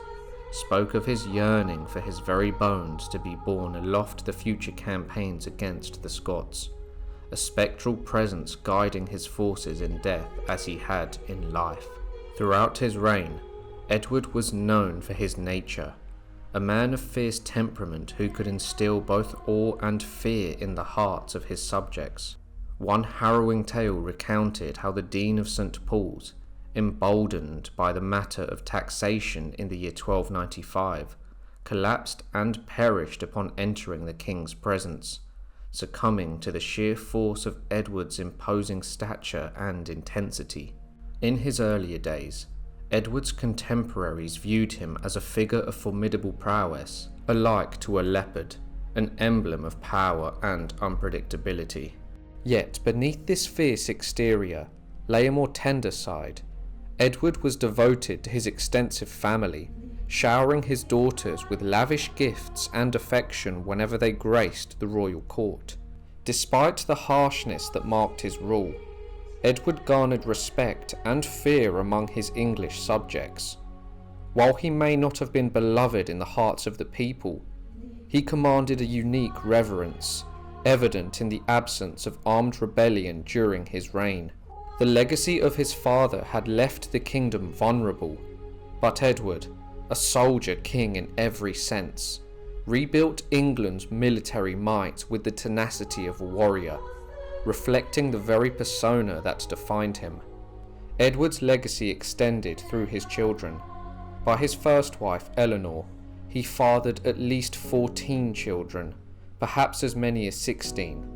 spoke of his yearning for his very bones to be borne aloft the future campaigns against the Scots, a spectral presence guiding his forces in death as he had in life. Throughout his reign, Edward was known for his nature, a man of fierce temperament who could instill both awe and fear in the hearts of his subjects. One harrowing tale recounted how the Dean of St. Paul's, emboldened by the matter of taxation in the year 1295, collapsed and perished upon entering the king's presence, succumbing to the sheer force of Edward's imposing stature and intensity. In his earlier days, Edward's contemporaries viewed him as a figure of formidable prowess, alike to a leopard, an emblem of power and unpredictability. Yet beneath this fierce exterior lay a more tender side. Edward was devoted to his extensive family, showering his daughters with lavish gifts and affection whenever they graced the royal court. Despite the harshness that marked his rule, Edward garnered respect and fear among his English subjects. While he may not have been beloved in the hearts of the people, he commanded a unique reverence, evident in the absence of armed rebellion during his reign. The legacy of his father had left the kingdom vulnerable, but Edward, a soldier king in every sense, rebuilt England's military might with the tenacity of a warrior, reflecting the very persona that defined him. Edward's legacy extended through his children. By his first wife, Eleanor, he fathered at least 14 children, perhaps as many as 16.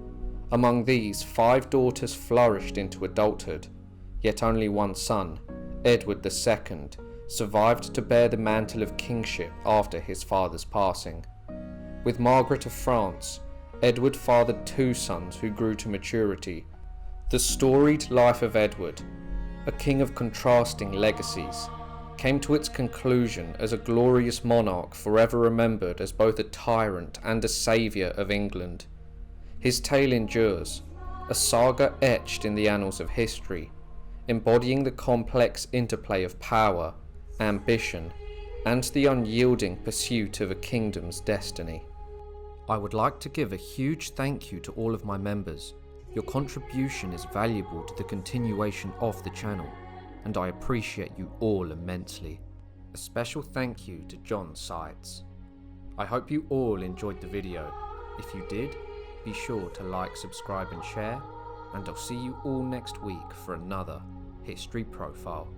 Among these, 5 daughters flourished into adulthood, yet only one son, Edward II, survived to bear the mantle of kingship after his father's passing. With Margaret of France, Edward fathered 2 sons who grew to maturity. The storied life of Edward, a king of contrasting legacies, came to its conclusion as a glorious monarch forever remembered as both a tyrant and a saviour of England. His tale endures, a saga etched in the annals of history, embodying the complex interplay of power, ambition, and the unyielding pursuit of a kingdom's destiny. I would like to give a huge thank you to all of my members. Your contribution is valuable to the continuation of the channel, and I appreciate you all immensely. A special thank you to John Sites. I hope you all enjoyed the video. If you did, be sure to like, subscribe and share, and I'll see you all next week for another History Profile.